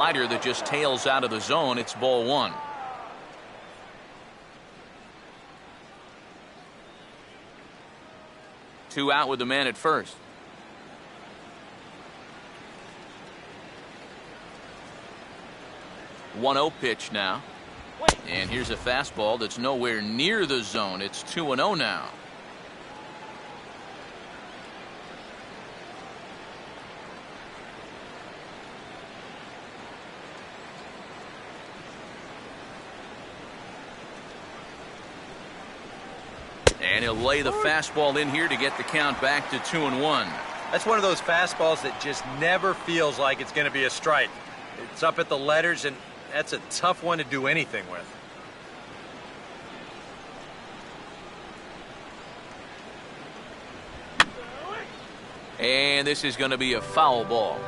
Slider that just tails out of the zone. It's ball one. Two out with the man at first. One 0 pitch now. And here's a fastball that's nowhere near the zone. It's 2-0 now. And he'll lay the fastball in here to get the count back to 2-1. That's one of those fastballs that just never feels like it's going to be a strike. It's up at the letters, and that's a tough one to do anything with. And this is going to be a foul ball.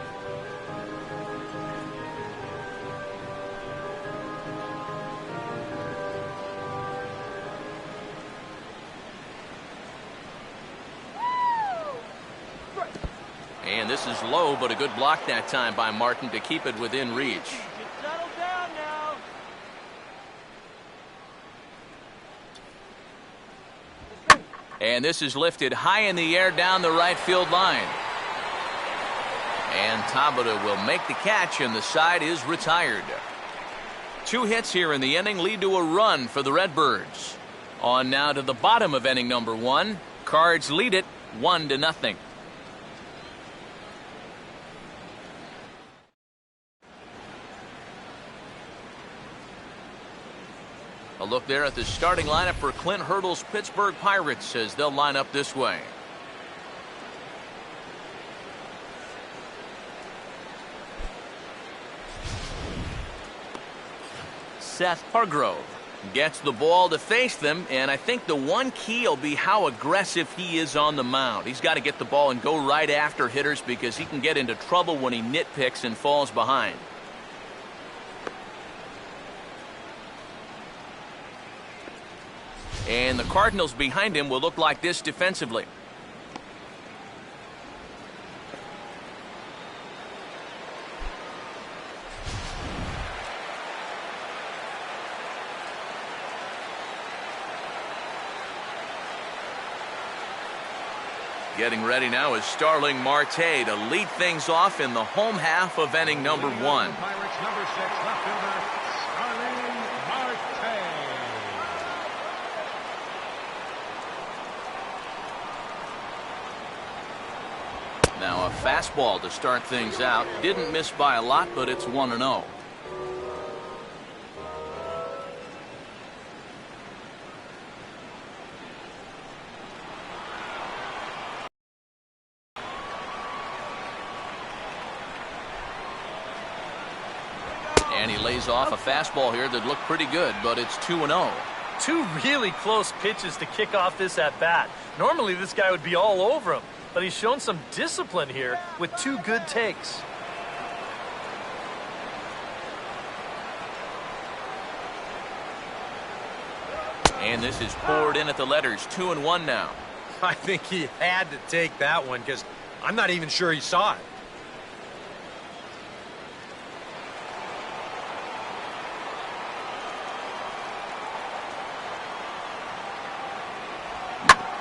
And this is low, but a good block that time by Martin to keep it within reach. Settle down now. And this is lifted high in the air down the right field line. And Tabata will make the catch, and the side is retired. 2 hits here in the inning lead to a run for the Redbirds. On now to the bottom of inning number 1. Cards lead it 1-0. A look there at the starting lineup for Clint Hurdle's Pittsburgh Pirates as they'll line up this way. Seth Hargrove gets the ball to face them, and I think the one key will be how aggressive he is on the mound. He's got to get the ball and go right after hitters because he can get into trouble when he nitpicks and falls behind. And the Cardinals behind him will look like this defensively. Getting ready now is Starling Marte to lead things off in the home half of inning number 1. Pirates number 6 left fielder Starling Marte. Now a fastball to start things out. Didn't miss by a lot, but it's 1-0. And he lays off a fastball here that looked pretty good, but it's 2-0. 2 really close pitches to kick off this at-bat. Normally this guy would be all over him, but he's shown some discipline here with 2 good takes. And this is poured in at the letters. 2-1 now. I think he had to take that one because I'm not even sure he saw it.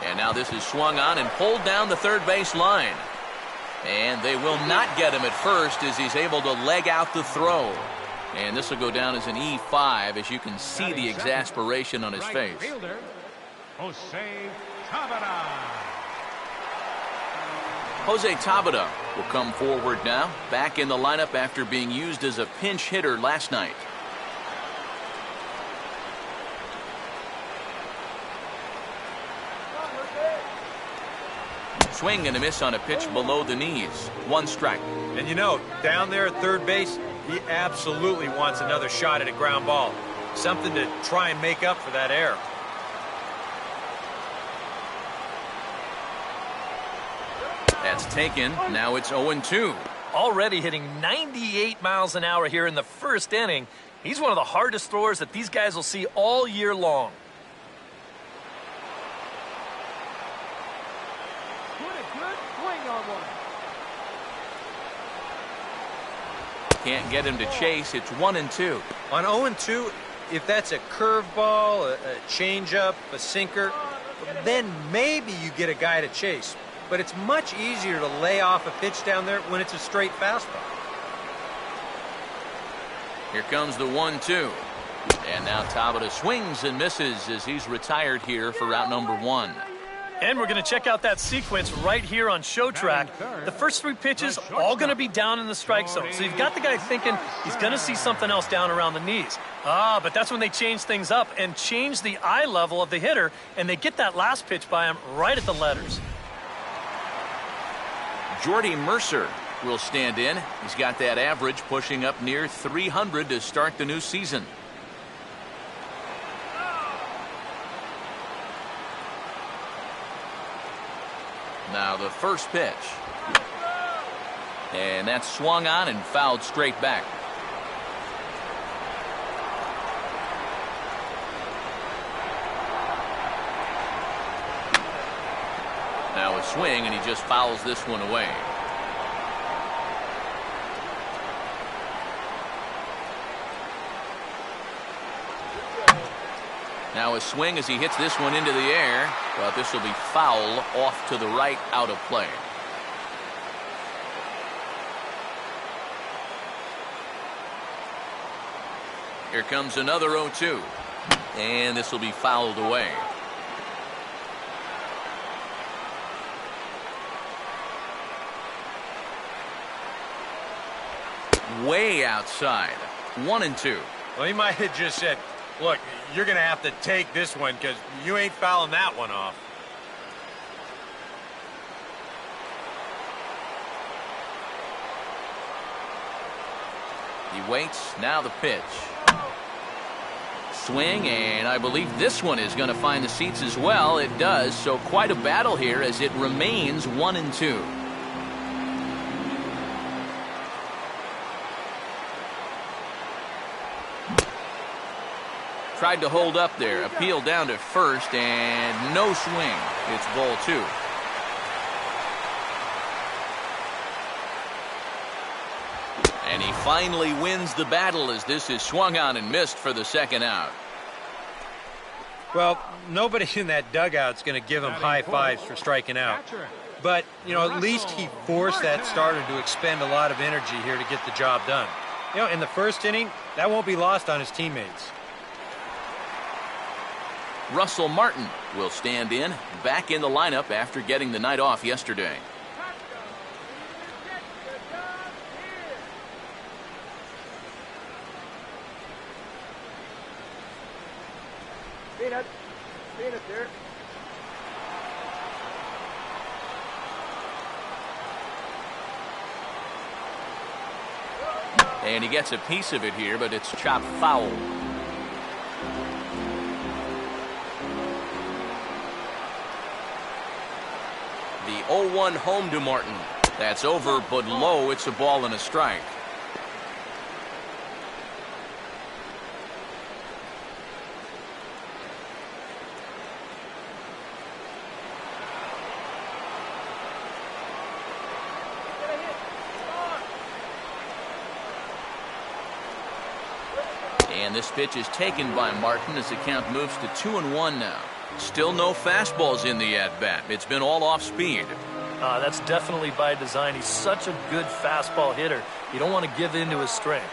And now this is swung on and pulled down the third base line. And they will not get him at first as he's able to leg out the throw. And this will go down as an E5 as you can see the exasperation on his face. Fielder, Jose Tabata. Jose Tabata will come forward now, back in the lineup after being used as a pinch hitter last night. Swing and a miss on a pitch below the knees. 1 strike. And you know, down there at third base, he absolutely wants another shot at a ground ball. Something to try and make up for that error. That's taken. Now it's 0-2. Already hitting 98 miles an hour here in the first inning. He's one of the hardest throwers that these guys will see all year long. Can't get him to chase. It's 1-2. On 0-2, if that's a curveball, a changeup, a sinker, then maybe you get a guy to chase. But it's much easier to lay off a pitch down there when it's a straight fastball. Here comes the 1-2. And now Tabata swings and misses as he's retired here for route number 1. And we're going to check out that sequence right here on Show Track. The first 3 pitches all going to be down in the strike zone. So you've got the guy thinking he's going to see something else down around the knees. But that's when they change things up and change the eye level of the hitter, and they get that last pitch by him right at the letters. Jordy Mercer will stand in. He's got that average pushing up near 300 to start the new season. Now the first pitch. And that's swung on and fouled straight back. Now a swing, and he just fouls this one away. Now a swing as he hits this one into the air, but this will be foul off to the right, out of play. Here comes another 0-2, and this will be fouled away. Way outside. 1-2. Well, he might have just said, look, you're going to have to take this one because you ain't fouling that one off. He waits. Now the pitch. Swing, and I believe this one is going to find the seats as well. It does, so quite a battle here as it remains 1-2. Tried to hold up there, appealed down to first, and no swing. It's ball 2. And he finally wins the battle as this is swung on and missed for the second out. Well, nobody in that dugout's going to give him high fives for striking out. But, you know, at least he forced that starter to expend a lot of energy here to get the job done. You know, in the first inning, that won't be lost on his teammates. Russell Martin will stand in, back in the lineup after getting the night off yesterday. Peanut there. And he gets a piece of it here, but it's chopped foul. The 0-1 home to Martin. That's over, but low. It's a ball and a strike. And this pitch is taken by Martin as the count moves to 2-1 now. Still no fastballs in the at-bat. It's been all off speed. That's definitely by design. He's such a good fastball hitter. You don't want to give in to his strength.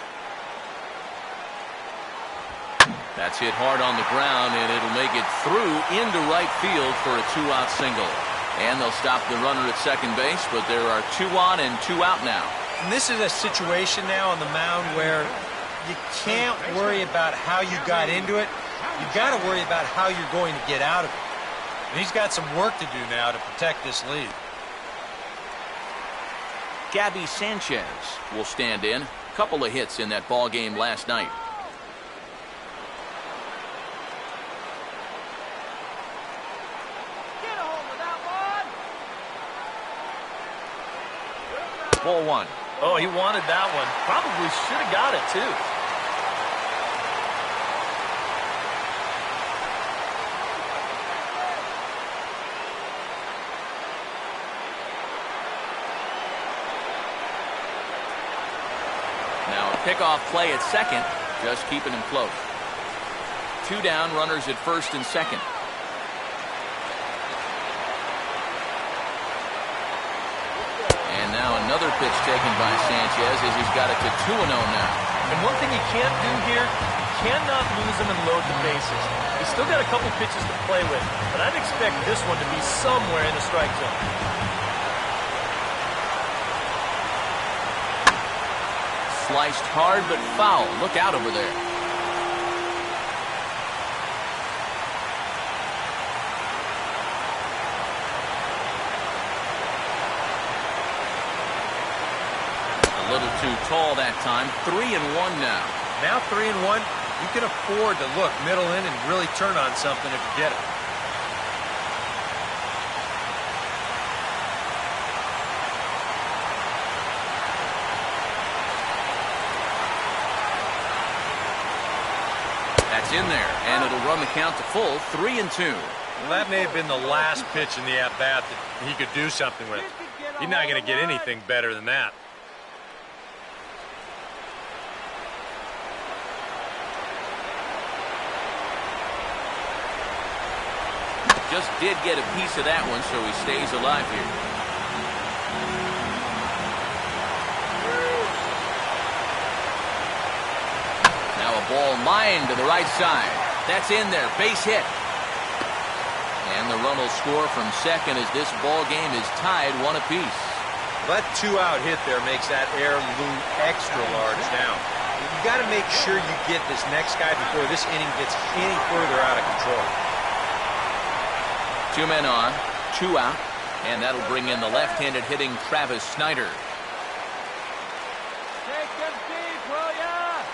That's hit hard on the ground, and it'll make it through into right field for a 2-out single. And they'll stop the runner at second base, but there are 2 on and 2 out now. And this is a situation now on the mound where you can't worry about how you got into it. You've got to worry about how you're going to get out of it. And he's got some work to do now to protect this lead. Gabby Sanchez will stand in. Couple of hits in that ball game last night. Get a hold of that one. Ball 1. Oh, he wanted that one. Probably should have got it, too. Now Pickoff play at second, just keeping him close. 2 down, runners at first and second. And now another pitch taken by Sanchez as he's got it to 2-0 now. And one thing you can't do here, you cannot lose him and load the bases. He's still got a couple pitches to play with, but I'd expect this one to be somewhere in the strike zone. Sliced hard but foul. Look out over there. A little too tall that time. 3-1 now. Now 3-1. You can afford to look middle in and really turn on something if you get it. That's in there, and it'll run the count to full. 3-2. Well, that may have been the last pitch in the at-bat that he could do something with. He's not going to get anything better than that. Just did get a piece of that one, so he stays alive here. Now a ball lined to the right side. That's in there. Base hit. And the run will score from second as this ball game is tied 1 apiece. That 2-out hit there makes that air loom extra large now. You got to make sure you get this next guy before this inning gets any further out of control. 2 men on, 2 out, and that'll bring in the left-handed hitting Travis Snyder. Take them deep, will ya?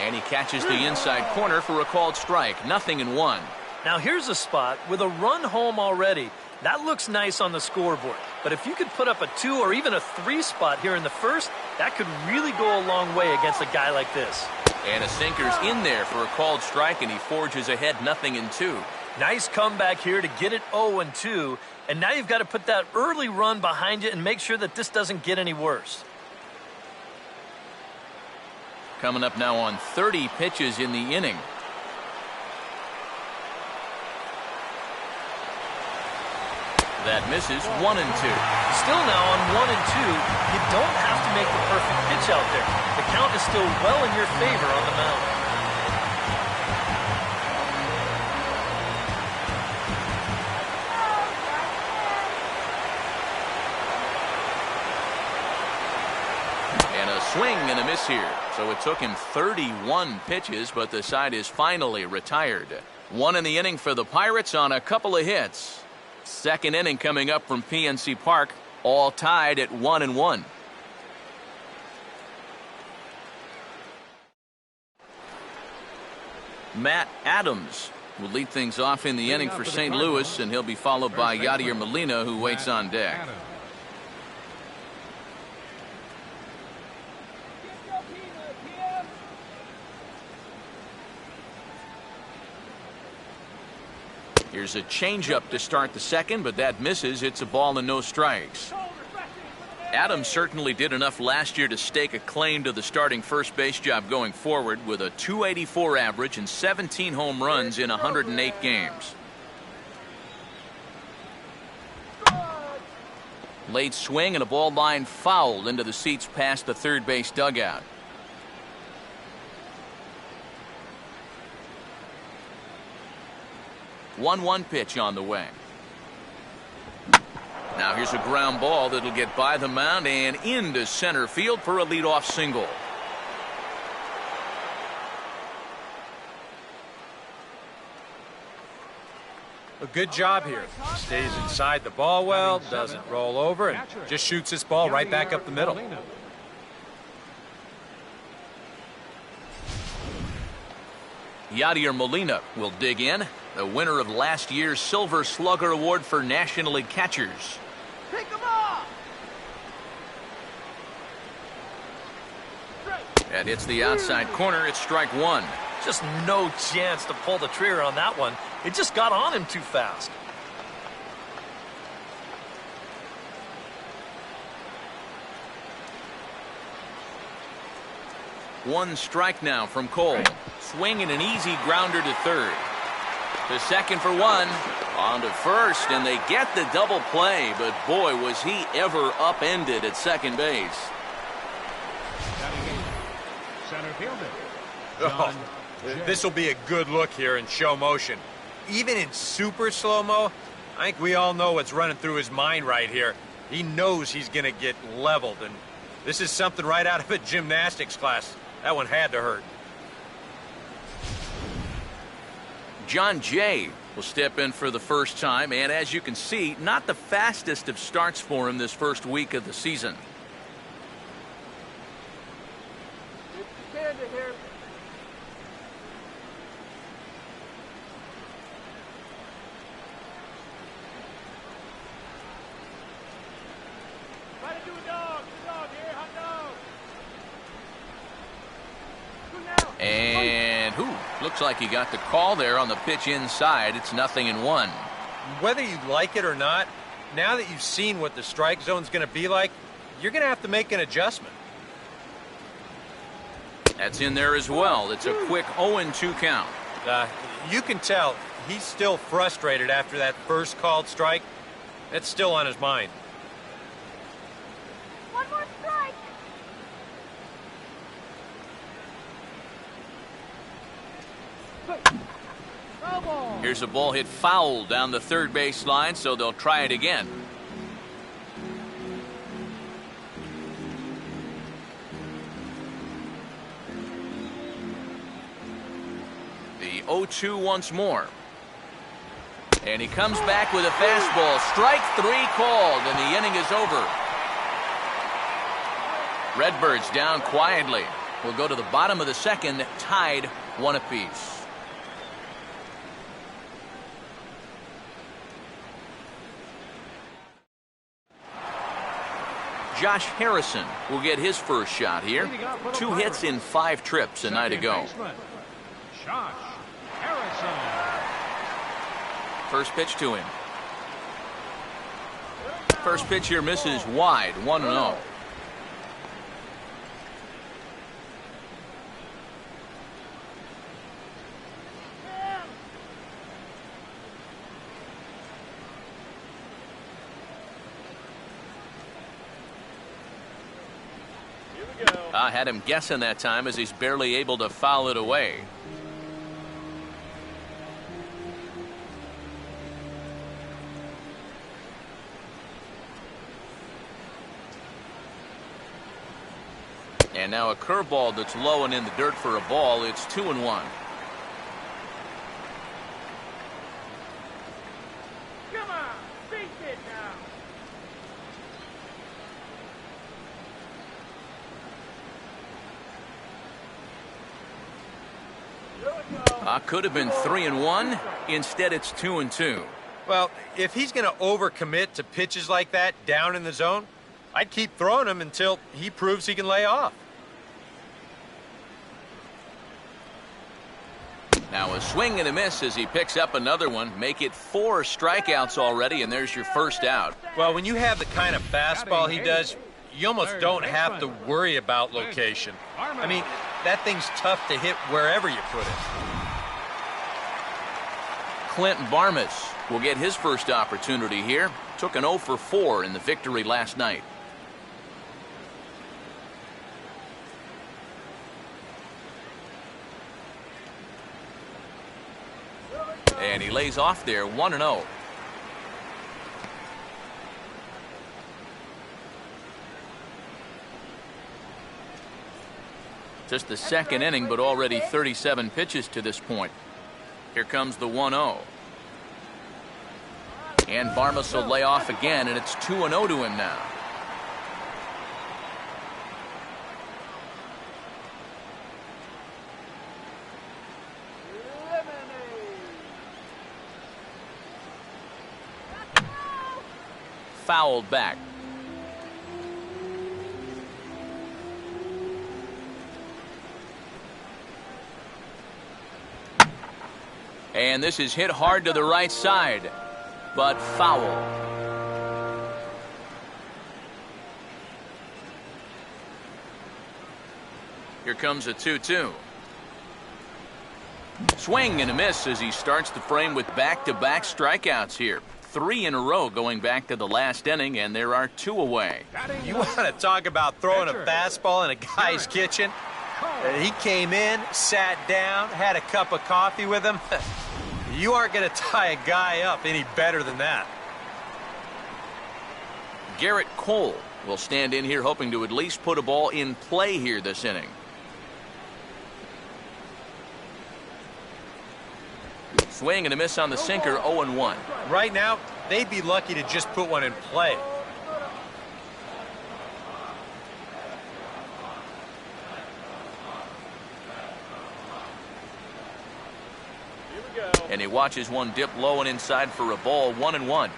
And he catches the inside corner for a called strike. 0-1. Now here's a spot with a run home already. That looks nice on the scoreboard. But if you could put up a 2 or even a 3 spot here in the first, that could really go a long way against a guy like this. And a sinker's in there for a called strike, and he forges ahead 0-2. Nice comeback here to get it 0-2. And now you've got to put that early run behind you and make sure that this doesn't get any worse. Coming up now on 30 pitches in the inning. That misses. 1-2. Still now on 1-2. You don't have to make the perfect pitch out there. The count is still well in your favor on the mound. And a swing and a miss here. So it took him 31 pitches, but the side is finally retired. 1 in the inning for the Pirates on a couple of hits. Second inning coming up from PNC Park, all tied at 1-1. Matt Adams will lead things off in the inning for St. Louis, and he'll be followed by Yadier Molina, who waits on deck. Here's a changeup to start the second, but that misses. It's a ball and no strikes. Adams certainly did enough last year to stake a claim to the starting first base job going forward with a .284 average and 17 home runs in 108 games. Late swing and a ball line fouled into the seats past the third base dugout. One pitch on the way. Now here's a ground ball that'll get by the mound and into center field for a leadoff single. A good job here. Stays inside the ball well, doesn't roll over, and just shoots this ball right back up the middle. Yadier Molina will dig in, the winner of last year's Silver Slugger Award for National League catchers. Pick them off! That hits the outside corner. It's strike 1. Just no chance to pull the trigger on that one. It just got on him too fast. One strike now from Cole. Swinging an easy grounder to third. To second for one. On to first, and they get the double play, but boy, was he ever upended at second base. Center fielder. Oh, this will be a good look here in show motion. Even in super slow-mo, I think we all know what's running through his mind right here. He knows he's going to get leveled, and this is something right out of a gymnastics class. That one had to hurt. John Jay will step in for the first time, and as you can see, not the fastest of starts for him this first week of the season. And looks like he got the call there on the pitch inside. It's 0-1. Whether you like it or not, now that you've seen what the strike zone's going to be like, you're going to have to make an adjustment. That's in there as well. It's a quick 0-2 count. You can tell he's still frustrated after that first called strike. That's still on his mind. One more strike. Here's a ball hit foul down the third base line, so they'll try it again. The 0-2 once more. And he comes back with a fastball. Strike three called, and the inning is over. Redbirds down quietly. We'll go to the bottom of the second, tied 1 apiece. Josh Harrison will get his first shot here. 2 hits in 5 trips a night ago. Josh Harrison. First pitch to him. First pitch here misses wide, 1-0. I had him guessing that time as he's barely able to foul it away. And now a curveball that's low and in the dirt for a ball. It's 2-1. Come on, beat it now. Could have been 3-1. Instead, it's 2-2. Well, if he's going to overcommit to pitches like that down in the zone, I'd keep throwing him until he proves he can lay off. Now a swing and a miss as he picks up another one. Make it 4 strikeouts already, and there's your first out. Well, when you have the kind of fastball he does, you almost don't have to worry about location. I mean, that thing's tough to hit wherever you put it. Clint Barmas will get his first opportunity here. Took an 0 for 4 in the victory last night. And he lays off there, 1-0. Just the second inning, but already 37 pitches to this point. Here comes the 1-0. And Barmas will lay off again, and it's 2-0 to him now. Fouled back. And this is hit hard to the right side, but foul. Here comes a 2-2. Swing and a miss as he starts the frame with back-to-back strikeouts here. 3 in a row going back to the last inning, and there are 2 away. You want to talk about throwing a fastball in a guy's kitchen? He came in, sat down, had a cup of coffee with him. You aren't going to tie a guy up any better than that. Garrett Cole will stand in here hoping to at least put a ball in play here this inning. Swing and a miss on the sinker, 0-1. Right now, they'd be lucky to just put one in play. And he watches one dip low and inside for a ball, 1-1.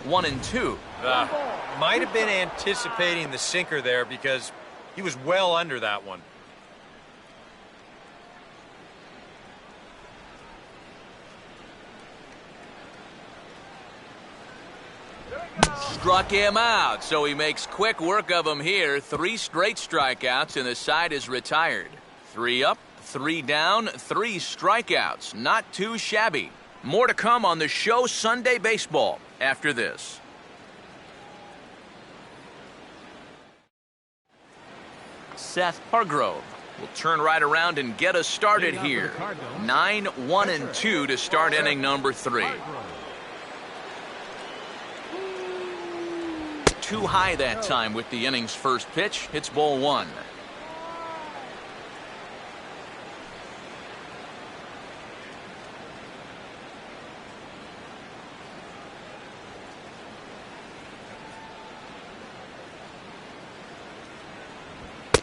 One and two. Might have been anticipating the sinker there because he was well under that one. Struck him out, so he makes quick work of him here. 3 straight strikeouts, and the side is retired. 3 up, 3 down, 3 strikeouts. Not too shabby. More to come on the show Sunday Baseball after this. Seth Hargrove will turn right around and get us started here. 9-1-2 to start inning number 3. Too high that time with the inning's first pitch. It's ball 1.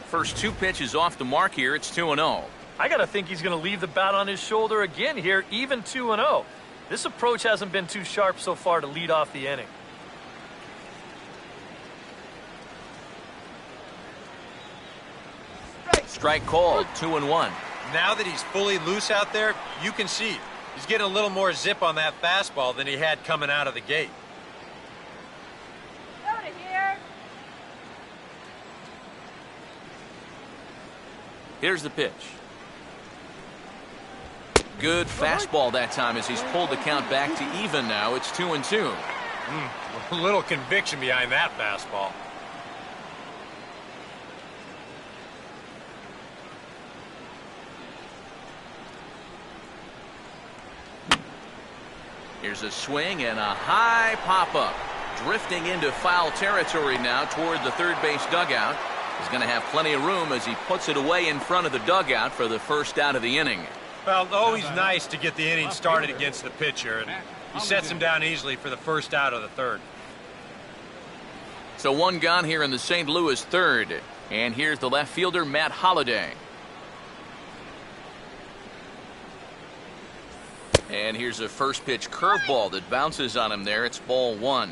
First 2 pitches off the mark here. It's 2-0. I got to think he's going to leave the bat on his shoulder again here, even 2-0. This approach hasn't been too sharp so far to lead off the inning. Strike called, 2-1. Now that he's fully loose out there, you can see he's getting a little more zip on that fastball than he had coming out of the gate. Out of here. Here's the pitch. Good fastball that time as he's pulled the count back to even now. It's 2-2. A little conviction behind that fastball. Here's a swing and a high pop-up. Drifting into foul territory now toward the third base dugout. He's going to have plenty of room as he puts it away in front of the dugout for the first out of the inning. Well, always nice to get the inning started against the pitcher, and he sets him down easily for the first out of the third. So 1 gone here in the St. Louis third. And here's the left fielder, Matt Holliday. And here's a first pitch curveball that bounces on him there. It's ball 1.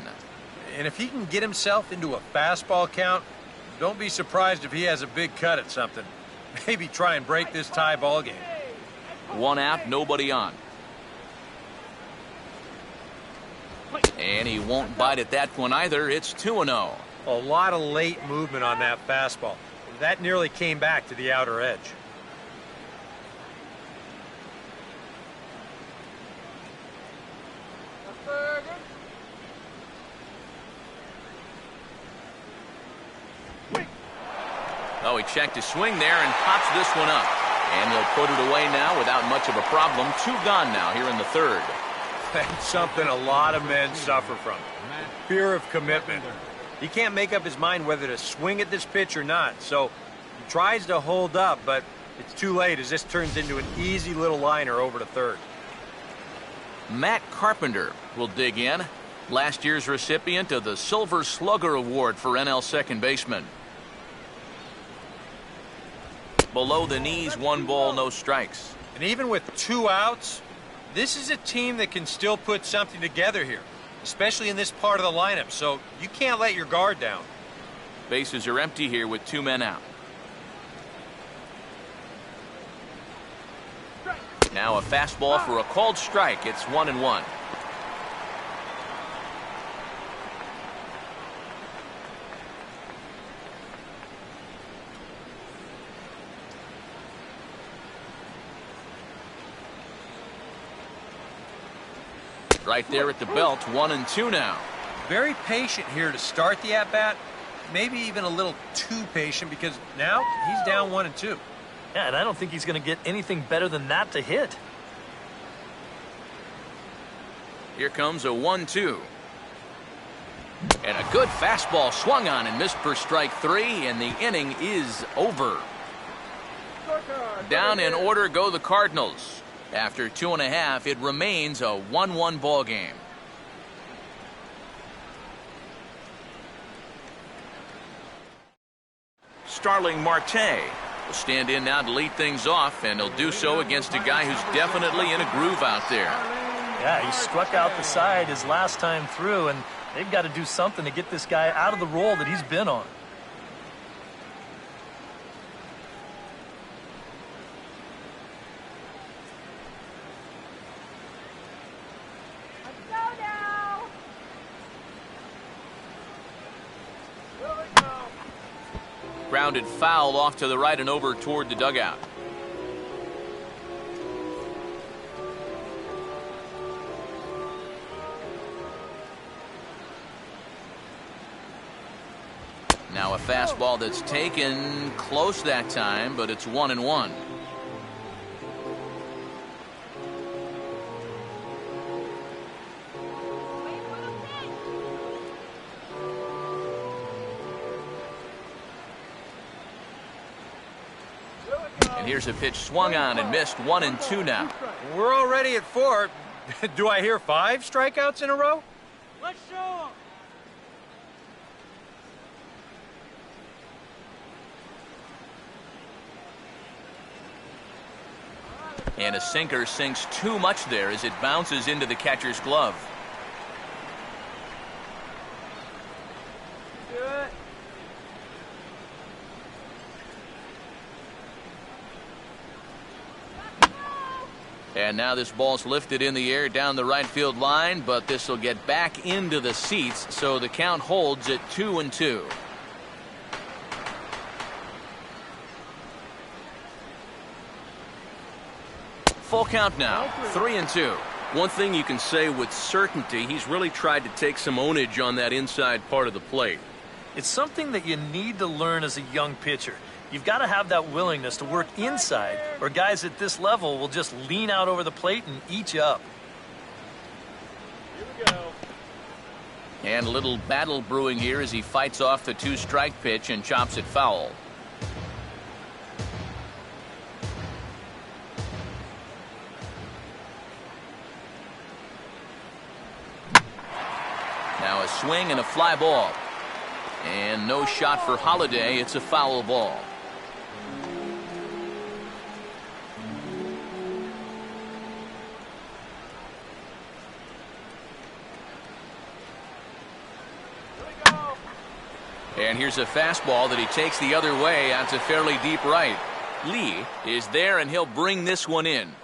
And if he can get himself into a fastball count, don't be surprised if he has a big cut at something. Maybe try and break this tie ball game. 1 out, nobody on. And he won't bite at that one either. It's 2-0. A lot of late movement on that fastball. That nearly came back to the outer edge. Oh, he checked his swing there and pops this one up. And he'll put it away now without much of a problem. 2 gone now here in the third. That's something a lot of men suffer from. Fear of commitment. He can't make up his mind whether to swing at this pitch or not. So he tries to hold up, but it's too late as this turns into an easy little liner over to third. Matt Carpenter will dig in. Last year's recipient of the Silver Slugger Award for NL second baseman. Below the knees, 1 ball, no strikes. And even with 2 outs, this is a team that can still put something together here, especially in this part of the lineup, so you can't let your guard down. Bases are empty here with 2 men out. Now a fastball for a called strike. It's 1-1. Right there at the belt, 1-2 now. Very patient here to start the at-bat. Maybe even a little too patient because now he's down 1-2. Yeah, and I don't think he's going to get anything better than that to hit. Here comes a 1-2. And a good fastball swung on and missed for strike 3, and the inning is over. Down in order go the Cardinals. After 2.5, it remains a 1-1 ball game. Starling Marte will stand in now to lead things off, and he'll do so against a guy who's definitely in a groove out there. Yeah, he struck out the side his last time through, and they've got to do something to get this guy out of the role that he's been on. Grounded foul off to the right and over toward the dugout. Now a fastball that's taken close that time, but it's 1-1. And here's a pitch swung on and missed, 1-2 now. We're already at 4. Do I hear 5 strikeouts in a row? Let's show 'em. And a sinker sinks too much there as it bounces into the catcher's glove. Good. And now this ball's lifted in the air down the right field line, but this will get back into the seats, so the count holds at 2-2. Full count now, 3-2. One thing you can say with certainty, he's really tried to take some ownage on that inside part of the plate. It's something that you need to learn as a young pitcher. You've got to have that willingness to work inside, or guys at this level will just lean out over the plate and eat you up. Here we go. And a little battle brewing here as he fights off the 2-strike pitch and chops it foul. Now a swing and a fly ball. And no shot for Holiday. It's a foul ball. And here's a fastball that he takes the other way out to fairly deep right. Lee is there, and he'll bring this one in.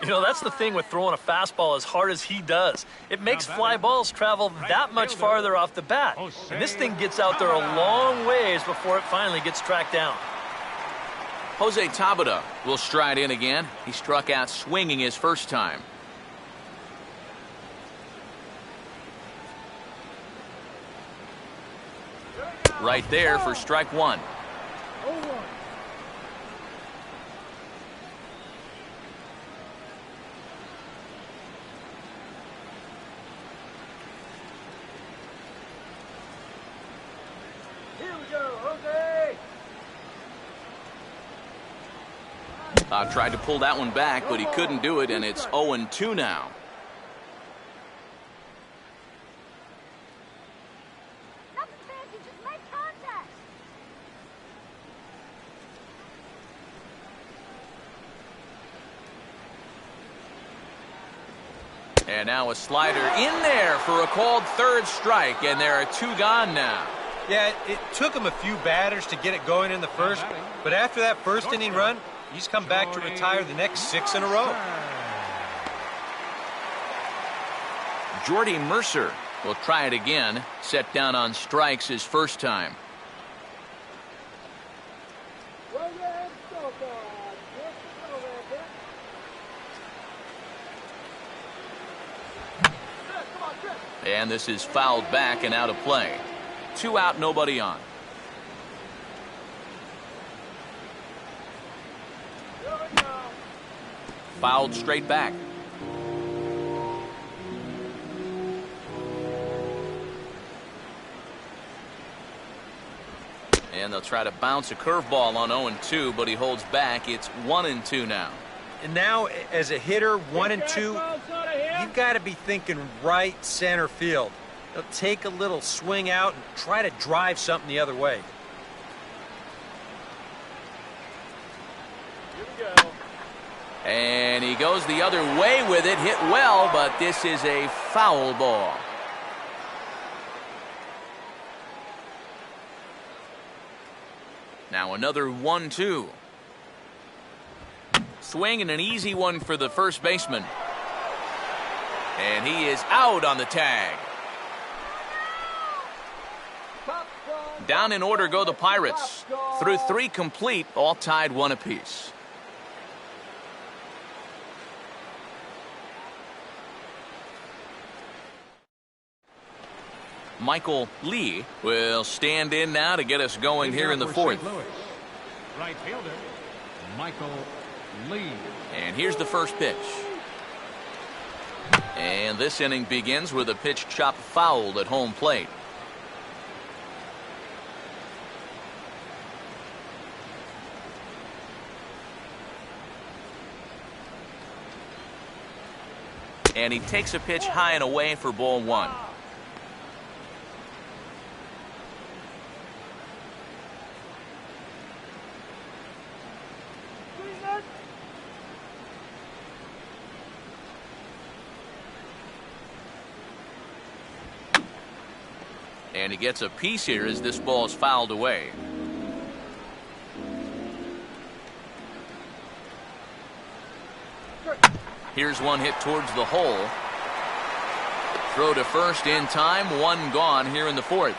You know, that's the thing with throwing a fastball as hard as he does. It makes fly balls travel that much farther off the bat. And this thing gets out there a long ways before it finally gets tracked down. Jose Tabata will stride in again. He struck out swinging his first time. Right there for strike 1. Here we go, Jose. Tried to pull that one back, but he couldn't do it, and it's 0-2 now. Nothing fancy, just make contact. And now a slider in there for a called third strike, and there are 2 gone now. Yeah, it took him a few batters to get it going in the first, but after that first inning run, He's come back to retire the next 6 in a row. Jordy Mercer will try it again. Set down on strikes his first time. And this is fouled back and out of play. 2 out, nobody on. Fouled straight back. And they'll try to bounce a curveball on 0-2, but he holds back. It's 1-2 now. And now, as a hitter, 1-2, you've got to be thinking right center field. They'll take a little swing out and try to drive something the other way. Here we go. And he goes the other way with it. Hit well, but this is a foul ball. Now another 1-2. Swing and an easy one for the first baseman. And he is out on the tag. Down in order go the Pirates. Through 3 complete, all tied 1 apiece. Michael Lee will stand in now to get us going here in the 4th. Right fielder, Michael Lee. And here's the first pitch. And this inning begins with a pitch chopped fouled at home plate. And he takes a pitch high and away for ball 1. And he gets a piece here as this ball is fouled away. Here's one hit towards the hole. Throw to first in time. 1 gone here in the 4th.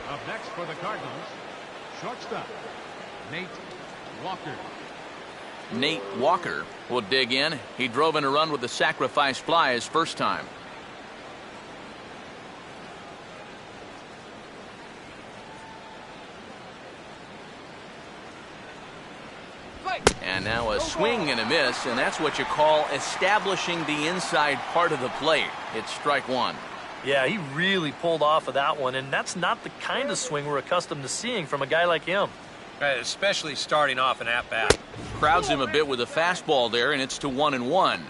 Up next for the Cardinals, shortstop, Nate Walker. Nate Walker will dig in. He drove in a run with the sacrifice fly his first time. And now a swing and a miss, and that's what you call establishing the inside part of the plate. It's strike 1. Yeah, he really pulled off of that one, and that's not the kind of swing we're accustomed to seeing from a guy like him. Right, especially starting off an at-bat. Crowds him a bit with a fastball there, and it's to 1-1.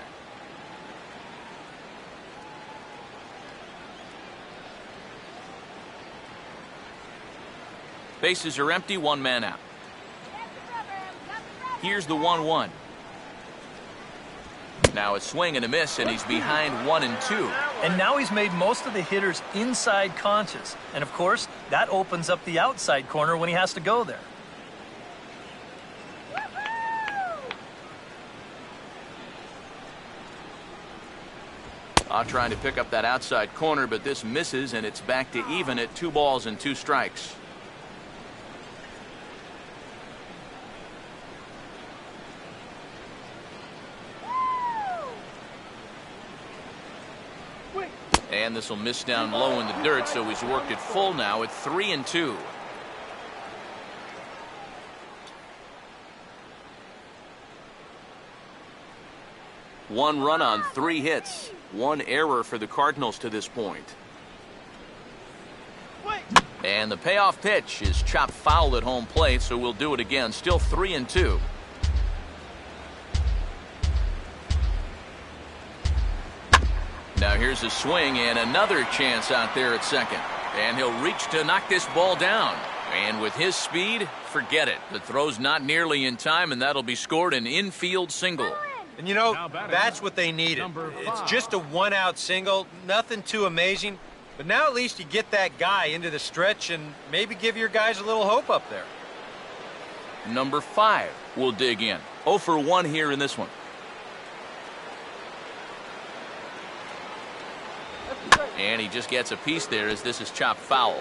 Bases are empty, 1 man out. Here's the 1-1. Now a swing and a miss, and he's behind 1-2. And now he's made most of the hitters inside conscious. And of course, that opens up the outside corner when he has to go there. Trying to pick up that outside corner, but this misses, and it's back to even at 2 balls and 2 strikes. And this will miss down low in the dirt, so he's worked it full now at 3-2. One run on 3 hits. 1 error for the Cardinals to this point. And the payoff pitch is chopped foul at home plate, so we'll do it again. Still 3-2. Now here's a swing and another chance out there at second. And he'll reach to knock this ball down. And with his speed, forget it. The throw's not nearly in time, and that'll be scored an infield single. And you know, that's what they needed. It's just a 1-out single, nothing too amazing. But now at least you get that guy into the stretch and maybe give your guys a little hope up there. Number 5 will dig in. 0 for 1 here in this one. And he just gets a piece there as this is chopped foul.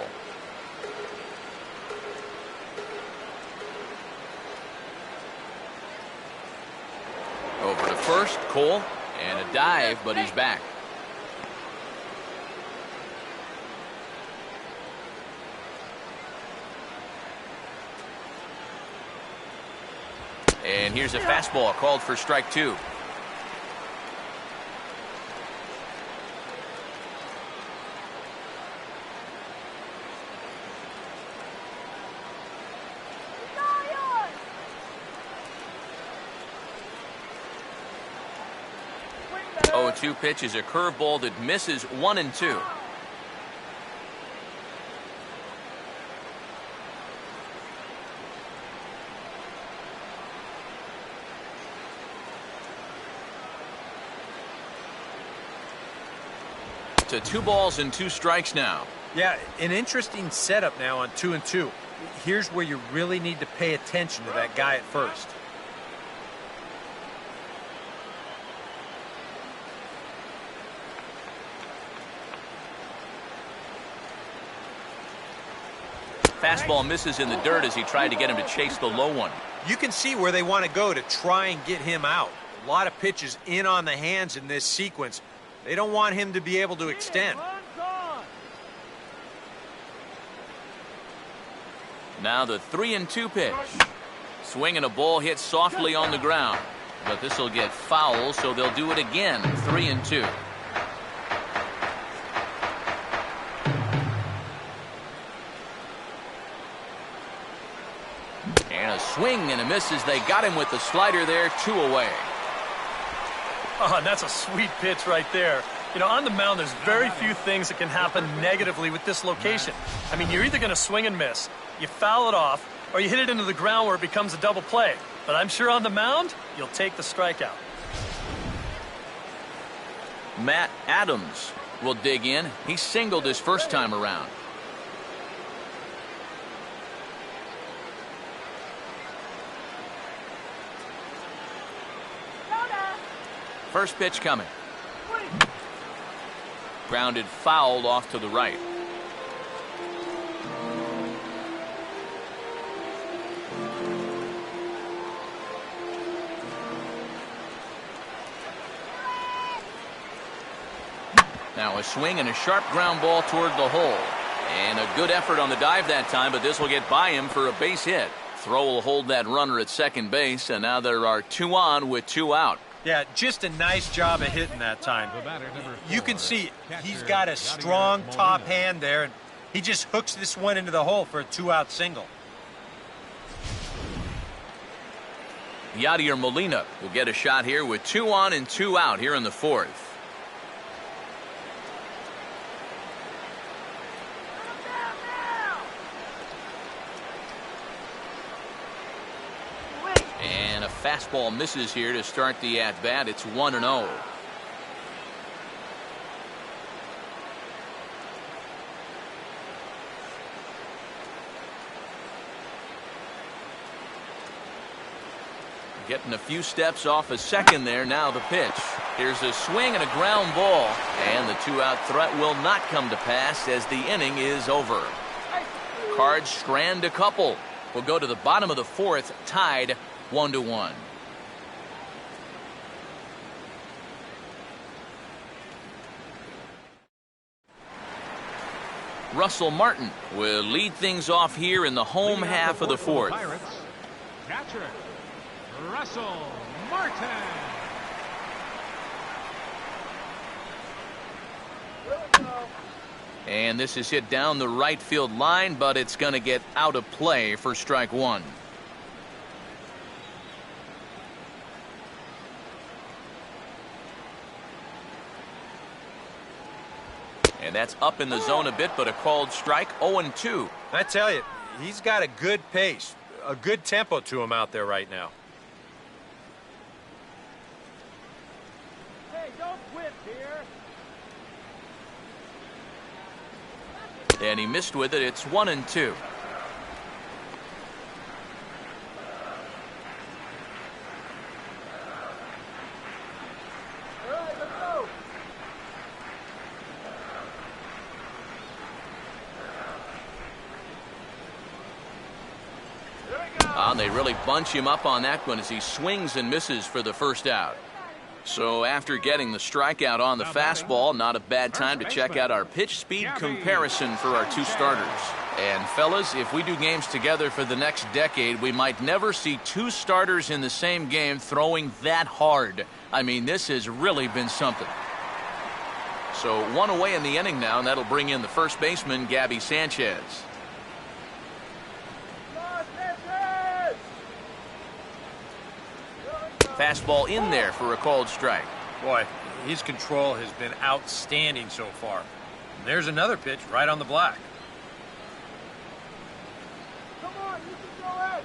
Over to first, Cole, and a dive, but he's back. And here's a fastball called for strike 2. Oh, 2 pitch is a curveball that misses 1 and 2. To 2 balls and 2 strikes now. Yeah, an interesting setup now on 2 and 2. Here's where you really need to pay attention to that guy at first. Fastball misses in the dirt as he tried to get him to chase the low one. You can see where they want to go to try and get him out. A lot of pitches in on the hands in this sequence. They don't want him to be able to extend. Now the 3 and 2 pitch. Swing and a ball hit softly on the ground. But this will get foul, so they'll do it again. 3 and 2. And a swing and a miss as they got him with the slider there. 2 away. Oh, and that's a sweet pitch right there. You know, on the mound, there's very few things that can happen negatively with this location. I mean, you're either going to swing and miss, you foul it off, or you hit it into the ground where it becomes a double play. But I'm sure on the mound, you'll take the strikeout. Matt Adams will dig in. He singled his first time around. First pitch coming. Grounded foul off to the right. Now a swing and a sharp ground ball toward the hole. And a good effort on the dive that time, but this will get by him for a base hit. Throw will hold that runner at second base, and now there are 2 on with 2 out. Yeah, just a nice job of hitting that time. You can see he's got a strong top hand there, and he just hooks this one into the hole for a 2-out single. Yadier Molina will get a shot here with 2 on and 2 out here in the 4th. And a fastball misses here to start the at-bat. It's 1-0. Getting a few steps off a second there. Now the pitch. Here's a swing and a ground ball. And the 2-out threat will not come to pass as the inning is over. Cards strand a couple. We'll go to the bottom of the 4th, tied 1-1. Russell Martin will lead things off here in the home half of the 4th. Catcher, Russell Martin. And this is hit down the right field line, but it's going to get out of play for strike 1. And that's up in the zone a bit, but a called strike. 0-2. I tell you, he's got a good pace, a good tempo to him out there right now. Hey, don't quit here. And he missed with it. It's 1-2. They really bunch him up on that one as he swings and misses for the first out. So after getting the strikeout on the fastball, not a bad time to check out our pitch speed comparison for our two starters. And fellas, if we do games together for the next decade, we might never see two starters in the same game throwing that hard. I mean, this has really been something. So one away in the inning now, and that'll bring in the first baseman, Gabby Sanchez. Fastball in there for a called strike. Boy, his control has been outstanding so far. And there's another pitch right on the block. Come on, you can go it.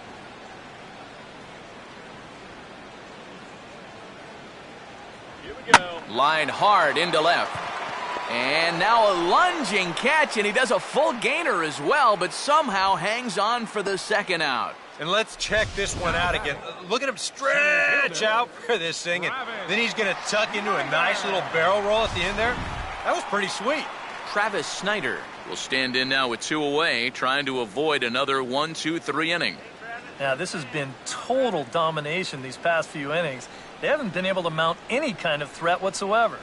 Here we go. Line hard into left. And now a lunging catch, and he does a full gainer as well, but somehow hangs on for the second out. And let's check this one out again. Look at him stretch out for this thing, and then he's going to tuck into a nice little barrel roll at the end there. That was pretty sweet. Travis Snyder will stand in now with two away, trying to avoid another 1-2-3 inning. Yeah, this has been total domination these past few innings. They haven't been able to mount any kind of threat whatsoever.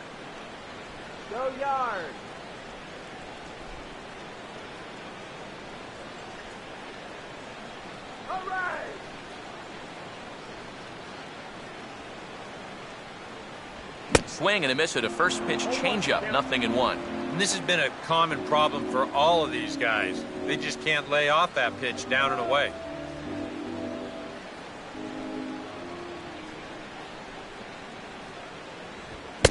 Go yard. All right. Swing and a miss at a first pitch changeup, 0-1. And this has been a common problem for all of these guys. They just can't lay off that pitch down and away.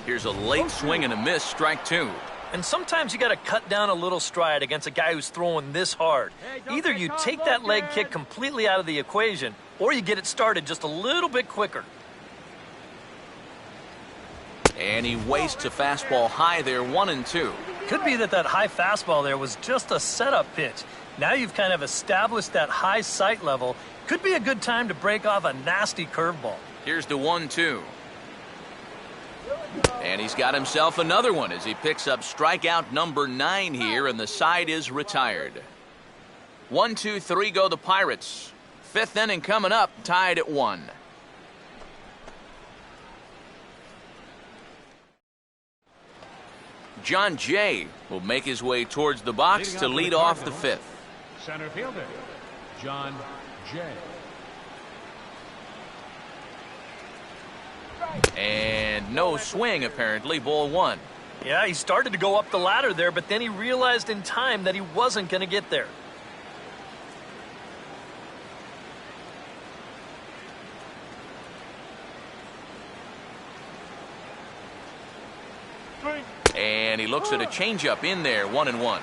Here's a late swing and a miss, strike two. And sometimes you got to cut down a little stride against a guy who's throwing this hard. Either you take that leg kick completely out of the equation, or you get it started just a little bit quicker. And he wastes a fastball high there, 1-2. Could be that high fastball there was just a setup pitch. Now you've kind of established that high sight level. Could be a good time to break off a nasty curveball. Here's the 1-2. And he's got himself another one as he picks up strikeout number 9 here, and the side is retired. 1-2-3 go the Pirates. Fifth inning coming up, tied at 1. John Jay will make his way towards the box to lead off the fifth. Center fielder, John Jay. And no swing, apparently, ball 1. Yeah, he started to go up the ladder there, but then he realized in time that he wasn't going to get there. And he looks at a changeup in there, 1-1.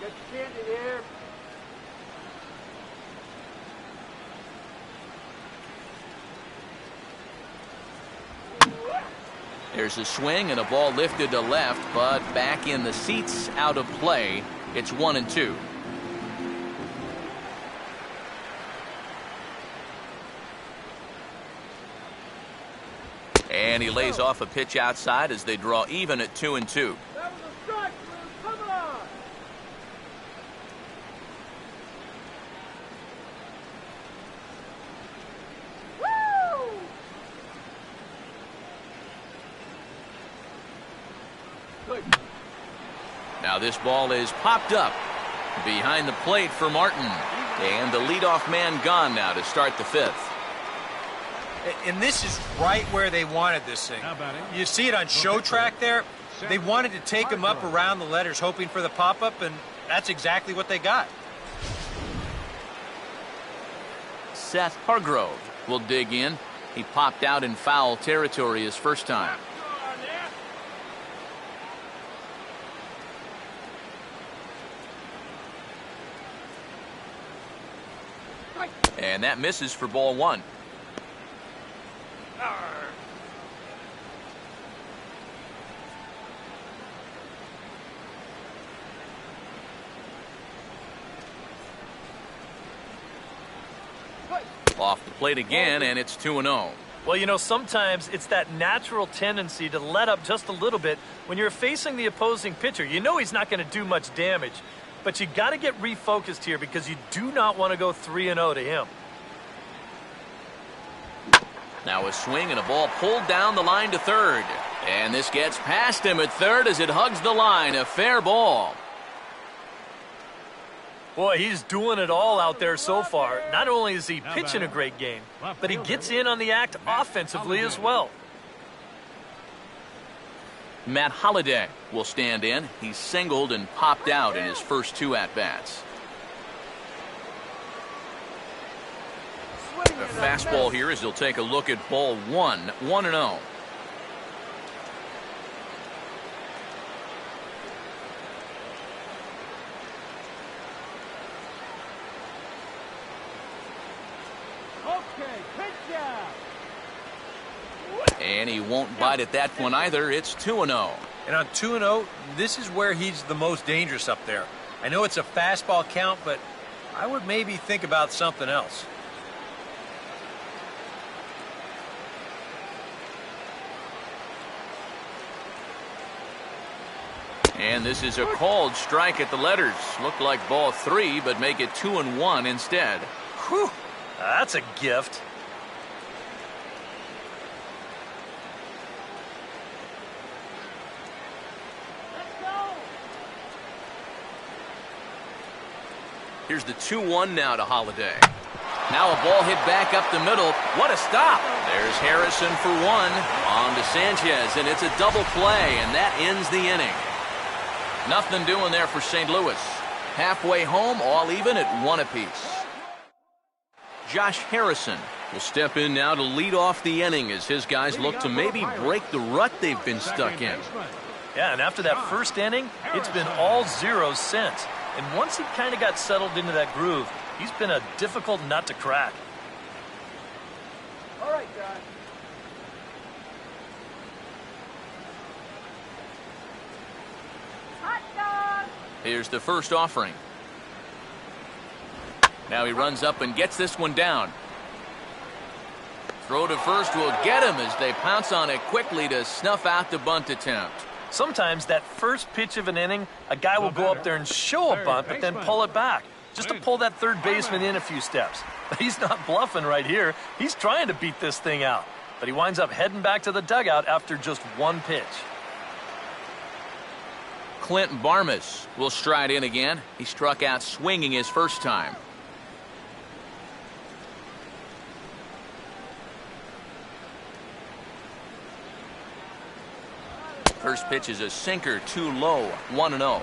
Get your chin in here. There's a swing and a ball lifted to left, but back in the seats, out of play. It's 1-2. And he lays off a pitch outside as they draw even at 2-2. That was a strike, Lou. Come on. Woo! Now this ball is popped up behind the plate for Martin. And the leadoff man gone now to start the fifth. And this is right where they wanted this thing. You see it on show track there. They wanted to take him up around the letters, hoping for the pop-up, and that's exactly what they got. Seth Hargrove will dig in. He popped out in foul territory his first time. And that misses for ball 1. Off the plate again, and it's 2-0. Well, you know, sometimes it's that natural tendency to let up just a little bit when you're facing the opposing pitcher. You know he's not going to do much damage, but you got to get refocused here because you do not want to go 3-0 to him. Now a swing and a ball pulled down the line to third. And this gets past him at third as it hugs the line. A fair ball. Boy, he's doing it all out there so far. Not only is he pitching a great game, but he gets in on the act offensively as well. Matt Holliday will stand in. He's singled and popped out in his first 2 at-bats. A fastball here as he'll take a look at ball 1, 1-0. And he won't bite at that one either. It's 2-0. And on 2-0, this is where he's the most dangerous up there. I know it's a fastball count, but I would maybe think about something else. And this is a called strike at the letters. Looked like ball 3, but make it 2-1 instead. Whew, that's a gift. Here's the 2-1 now to Holliday. Now a ball hit back up the middle. What a stop. There's Harrison for 1. On to Sanchez, and it's a double play, and that ends the inning. Nothing doing there for St. Louis. Halfway home, all even at 1 apiece. Josh Harrison will step in now to lead off the inning as his guys look to maybe break the rut they've been stuck in. Yeah, and after that first inning, it's been all zeros since. And once he kind of got settled into that groove, he's been a difficult nut to crack. All right, John. Hot dog! Here's the first offering. Now he runs up and gets this one down. Throw to first will get him as they pounce on it quickly to snuff out the bunt attempt. Sometimes that first pitch of an inning, a guy will go up there and show a bunt, but then pull it back, just to pull that third baseman in a few steps. But he's not bluffing right here. He's trying to beat this thing out, but he winds up heading back to the dugout after just 1 pitch. Clint Barmes will stride in again. He struck out swinging his first time. First pitch is a sinker, too low, 1-0.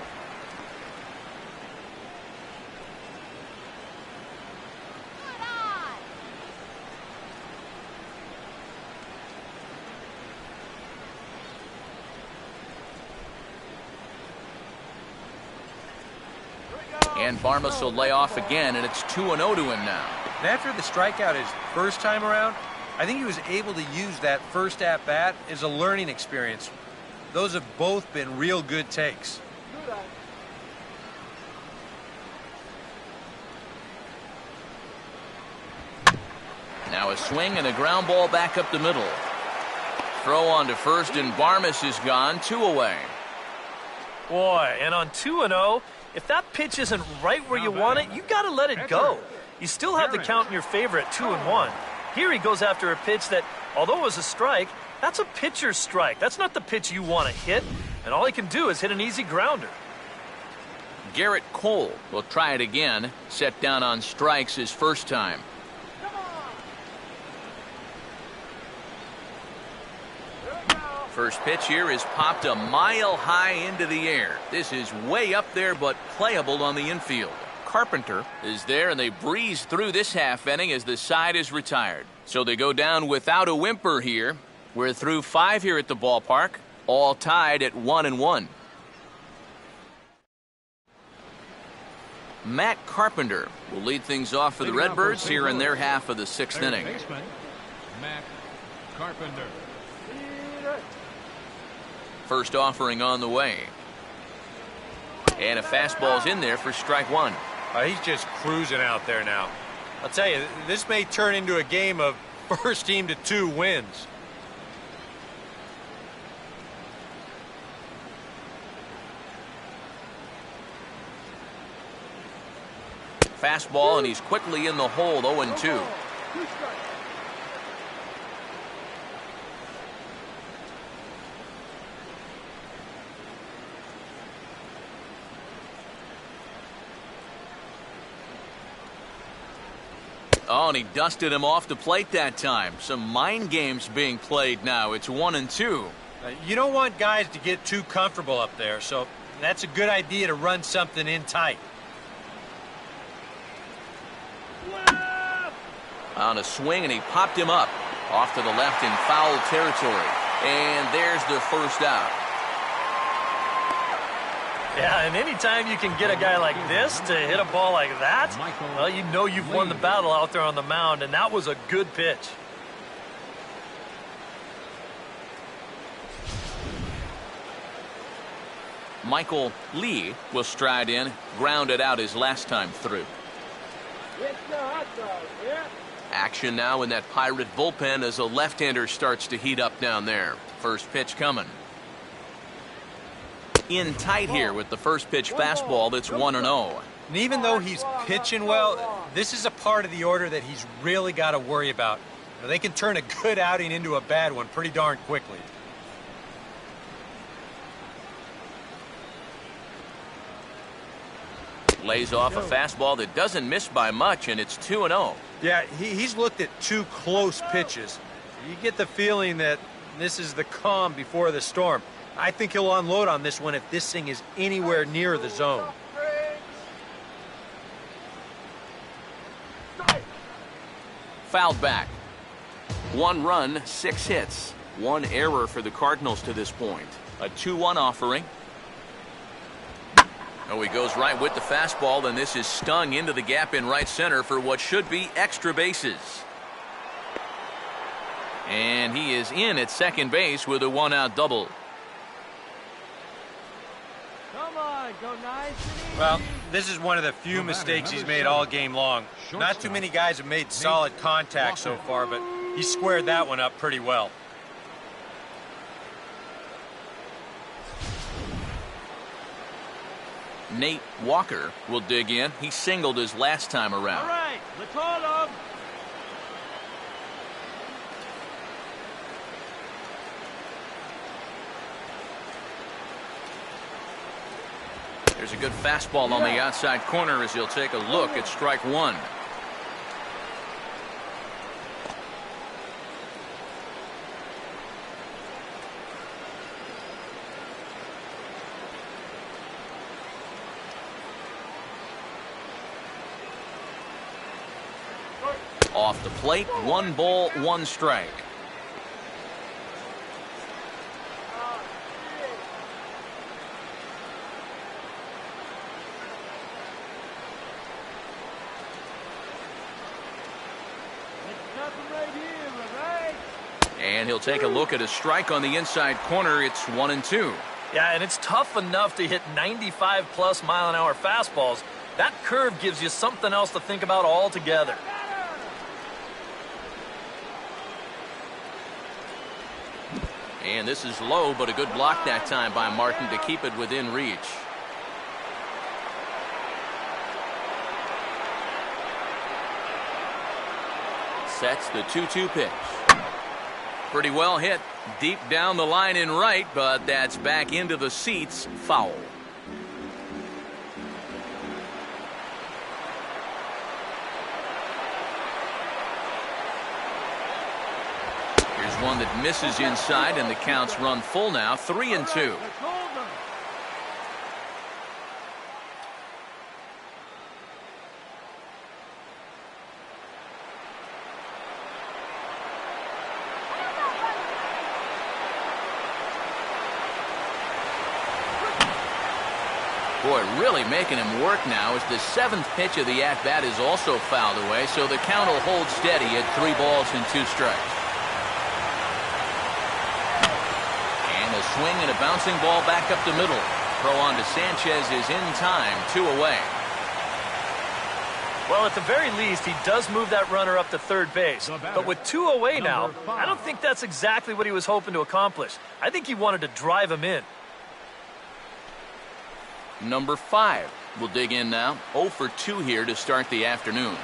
And Barmes will lay off again, and it's 2-0 to him now. And after the strikeout his first time around, I think he was able to use that first at-bat as a learning experience. Those have both been real good takes. Now a swing and a ground ball back up the middle. Throw on to first, and Barmes is gone, 2 away. Boy, and on 2-0, if that pitch isn't right where you want it, you got to let it go. You still have the count in your favor at 2-1. Here he goes after a pitch that, although it was a strike, that's a pitcher's strike. That's not the pitch you want to hit, and all he can do is hit an easy grounder. Garrett Cole will try it again, set down on strikes his first time. First pitch here is popped a mile high into the air. This is way up there, but playable on the infield. Carpenter is there, and they breeze through this half inning as the side is retired. So they go down without a whimper here. We're through 5 here at the ballpark, all tied at 1-1. Matt Carpenter will lead things off for the Redbirds here in their half of the 6th inning. Matt Carpenter. First offering on the way. And a fastball's in there for strike 1. He's just cruising out there now. I'll tell you, this may turn into a game of first team to 2 wins. Fastball, and he's quickly in the hole, 0-2. Oh, and he dusted him off the plate that time. Some mind games being played now. It's 1-2. You don't want guys to get too comfortable up there, so that's a good idea to run something in tight. On a swing, and he popped him up off to the left in foul territory. And there's the first out. Yeah, and anytime you can get a guy like this to hit a ball like that, well, you know you've won the battle out there on the mound, and that was a good pitch. Michael Lee will stride in, grounded out his last time through. It's the hot dog, yeah. Action now in that Pirate bullpen as a left-hander starts to heat up down there. First pitch coming. In tight here with the first pitch fastball that's 1-0. And even though he's pitching well, this is a part of the order that he's really got to worry about. You know, they can turn a good outing into a bad one pretty darn quickly. Lays off a fastball that doesn't miss by much, and it's 2-0. Yeah, he's looked at 2 close pitches. You get the feeling that this is the calm before the storm. I think he'll unload on this one if this thing is anywhere near the zone. Fouled back. 1 run, 6 hits. 1 error for the Cardinals to this point. A 2-1 offering. Oh, he goes right with the fastball, and this is stung into the gap in right center for what should be extra bases. And he is in at second base with a 1-out double. Come on, go nice and easy. Well, this is one of the few mistakes he's made all game long. Not too many guys have made solid contact so far, but he squared that one up pretty well. Nate Walker will dig in. He singled his last time around. All right, let's hold him. There's a good fastball on the outside corner as he'll take a look at strike 1. Off the plate, 1 ball, 1 strike. And he'll take a look at a strike on the inside corner. It's 1-2. Yeah, and it's tough enough to hit 95-plus mile-an-hour fastballs. That curve gives you something else to think about altogether. And this is low, but a good block that time by Martin to keep it within reach. Sets the 2-2 pitch. Pretty well hit deep down the line in right, but that's back into the seats. Foul. Here's one that misses inside, and the counts run full now, 3-2. Boy, really making him work now as the 7th pitch of the at-bat is also fouled away, so the count will hold steady at 3 balls and 2 strikes. And a swing and a bouncing ball back up the middle. Throw on to Sanchez is in time, 2 away. Well, at the very least, he does move that runner up to third base. But with 2 away now, I don't think that's exactly what he was hoping to accomplish. I think he wanted to drive him in. Number 5 will dig in now. 0 for 2 here to start the afternoon.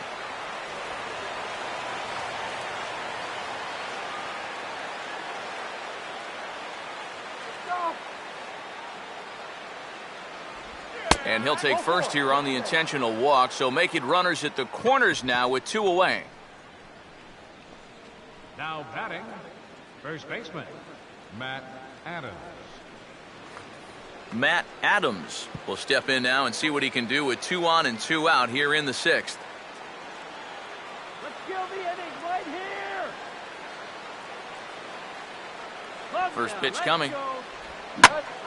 And he'll take first here on the intentional walk, so making runners at the corners now with 2 away. Now batting, first baseman, Matt Adams. Matt Adams will step in now and see what he can do with 2 on and 2 out here in the 6th. Let's kill the inning right here. First pitch coming.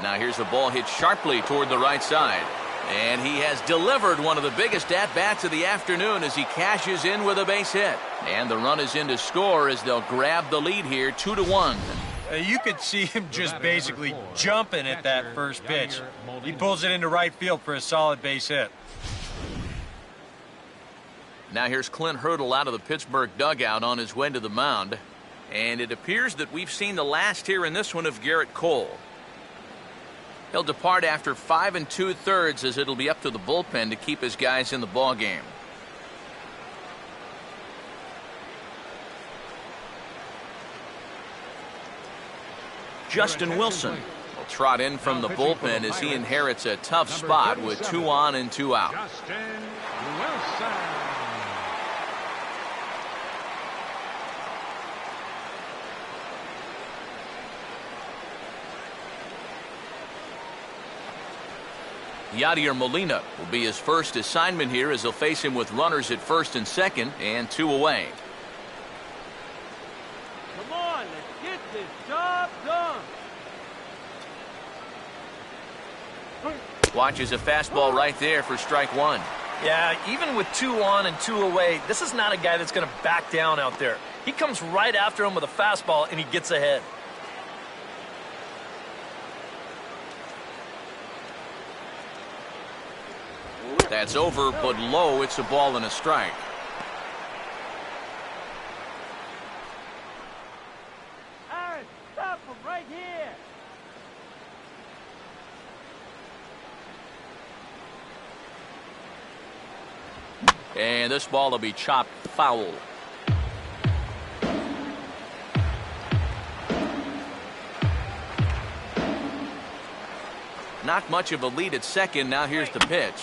Now here's the ball hit sharply toward the right side. And he has delivered one of the biggest at-bats of the afternoon as he cashes in with a base hit. And the run is in to score as they'll grab the lead here 2-1. You could see him just basically jumping at that first pitch. He pulls it into right field for a solid base hit. Now here's Clint Hurdle out of the Pittsburgh dugout on his way to the mound. And it appears that we've seen the last here in this one of Garrett Cole. He'll depart after 5 2/3 as it'll be up to the bullpen to keep his guys in the ball game. Justin Wilson will trot in from the bullpen as he inherits a tough spot with 2 on and 2 out. Justin Wilson. Yadier Molina will be his first assignment here as they'll face him with runners at first and second and 2 away. Come on, let's get this job done. Watches a fastball right there for strike 1. Yeah, even with 2 on and 2 away, this is not a guy that's going to back down out there. He comes right after him with a fastball, and he gets ahead. That's over, but low. It's a ball and a strike. Aaron, stop him right here. And this ball will be chopped foul. Not much of a lead at second. Now here's the pitch.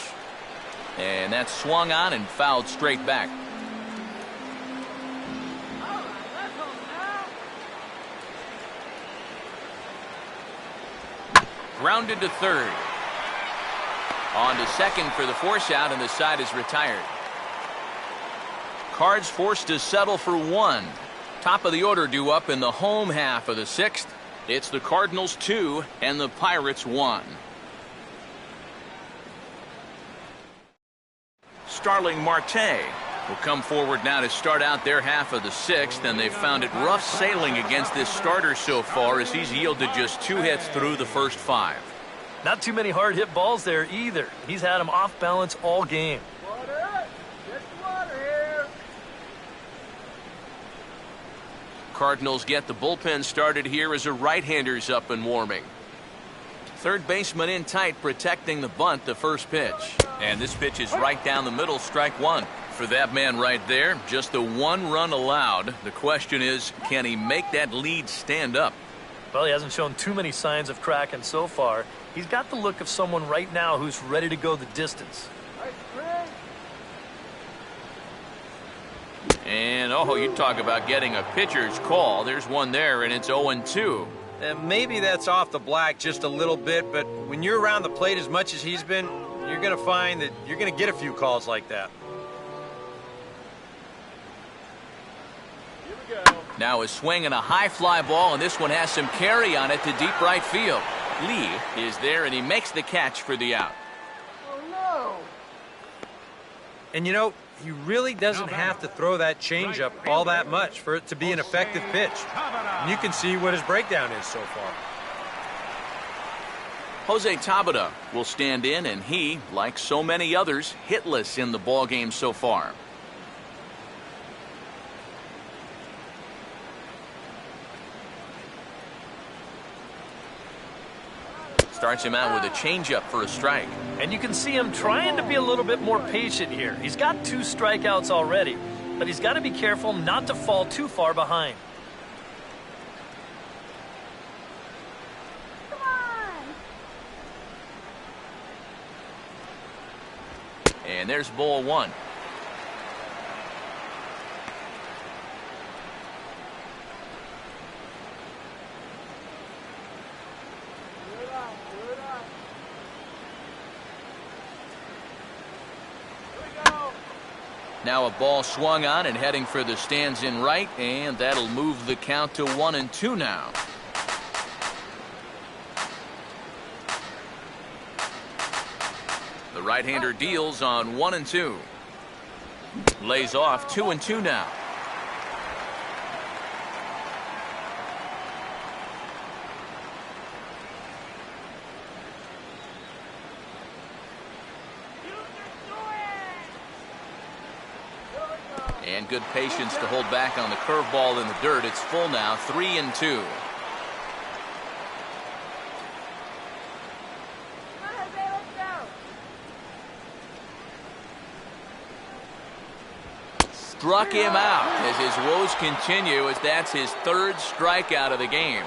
And that's swung on and fouled straight back. All right, let's go now. Grounded to third. On to second for the force out, and the side is retired. Cards forced to settle for 1. Top of the order due up in the home half of the 6th. It's the Cardinals 2 and the Pirates 1. Starling Marte will come forward now to start out their half of the 6th, and they've found it rough sailing against this starter so far as he's yielded just 2 hits through the first 5. Not too many hard hit balls there either. He's had him off balance all game. Water, get water here. Cardinals get the bullpen started here as a right-hander's up and warming. Third baseman in tight, protecting the bunt, the first pitch. And this pitch is right down the middle, strike 1. For that man right there, just the 1 run allowed. The question is, can he make that lead stand up? Well, he hasn't shown too many signs of cracking so far. He's got the look of someone right now who's ready to go the distance. Nice spring. And, oh, you talk about getting a pitcher's call. There's one there, and it's 0-2. And maybe that's off the black just a little bit, but when you're around the plate as much as he's been, you're going to find that you're going to get a few calls like that. Here we go. Now a swing and a high fly ball, and this one has some carry on it to deep right field. Lee is there, and he makes the catch for the out. Oh, no. And, you know, he really doesn't have to throw that changeup all that much for it to be an effective pitch. And you can see what his breakdown is so far. Jose Tabata will stand in, and he, like so many others, hitless in the ball game so far. Starts him out with a changeup for a strike. And you can see him trying to be a little bit more patient here. He's got 2 strikeouts already, but he's got to be careful not to fall too far behind. Come on. And there's ball 1. Now a ball swung on and heading for the stands in right, and that'll move the count to 1-2 now. The right-hander deals on 1-2. Lays off 2-2 now. And good patience to hold back on the curveball in the dirt. It's full now, 3-2. Struck him out as his woes continue, as that's his 3rd strikeout of the game.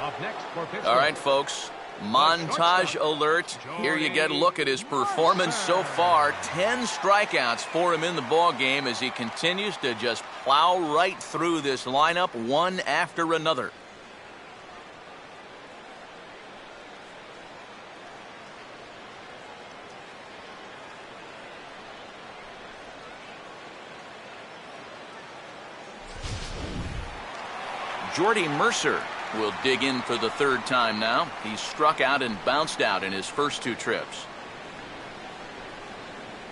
Up next for Pittsburgh. All right, folks. Montage alert. Here you get a look at his performance so far. 10 strikeouts for him in the ball game as he continues to just plow right through this lineup one after another. Jordy Mercer will dig in for the 3rd time now. He's struck out and bounced out in his first 2 trips.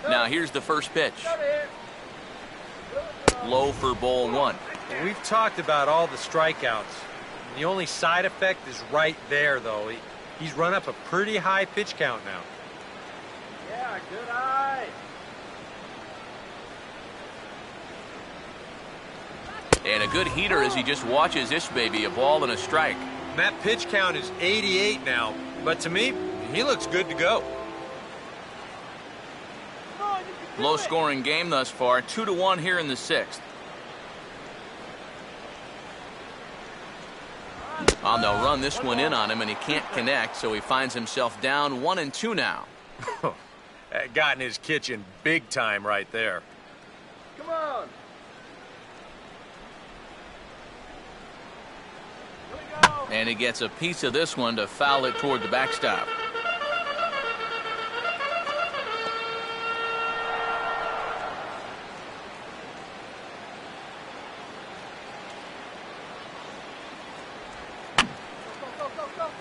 Now here's the first pitch. Low for ball 1. We've talked about all the strikeouts. The only side effect is right there, though. He's run up a pretty high pitch count now. Yeah, good eye. And a good heater as he just watches this baby, a ball and a strike. That pitch count is 88 now, but to me, he looks good to go. Low scoring game thus far, 2-1 here in the 6th. They'll run this one in on him, and he can't connect, so he finds himself down 1-2 now. That got in his kitchen big time right there. Come on. And he gets a piece of this one to foul it toward the backstop.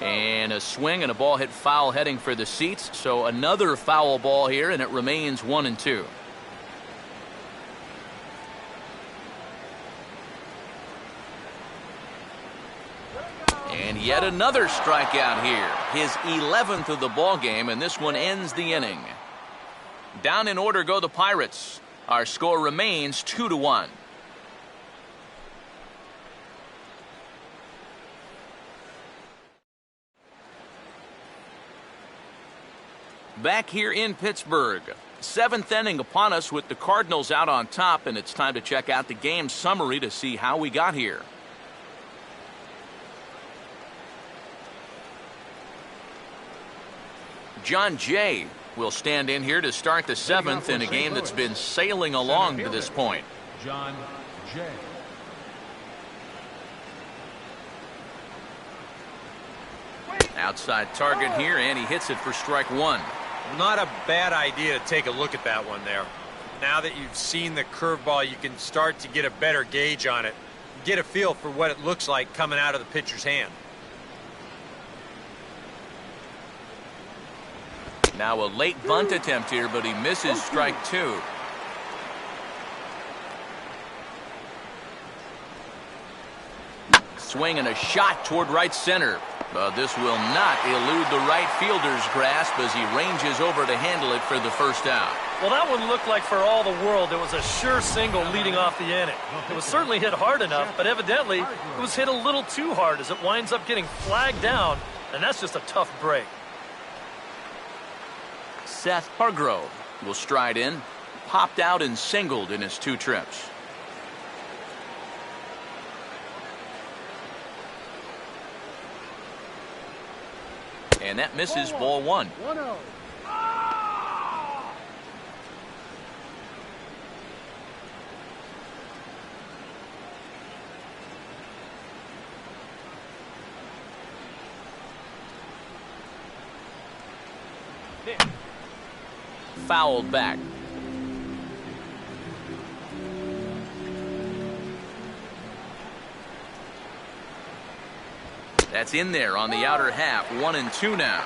And a swing and a ball hit foul heading for the seats. So another foul ball here, and it remains 1-2. And yet another strikeout here. His 11th of the ball game, and this one ends the inning. Down in order go the Pirates. Our score remains 2-1. Back here in Pittsburgh. 7th inning upon us with the Cardinals out on top, and it's time to check out the game summary to see how we got here. John Jay will stand in here to start the 7th in a game that's been sailing along to this point. John Jay. Outside target here, and he hits it for strike 1. Not a bad idea to take a look at that one there. Now that you've seen the curveball, you can start to get a better gauge on it. Get a feel for what it looks like coming out of the pitcher's hand. Now a late bunt attempt here, but he misses strike 2. Swing and a shot toward right center. But this will not elude the right fielder's grasp as he ranges over to handle it for the first out. Well, that one looked like for all the world it was a sure single leading off the inning. It was certainly hit hard enough, but evidently it was hit a little too hard as it winds up getting flagged down, and that's just a tough break. Seth Hargrove will stride in, popped out and singled in his 2 trips. And that misses ball 1. 1-0. Fouled back. That's in there on the outer half. 1-2 now.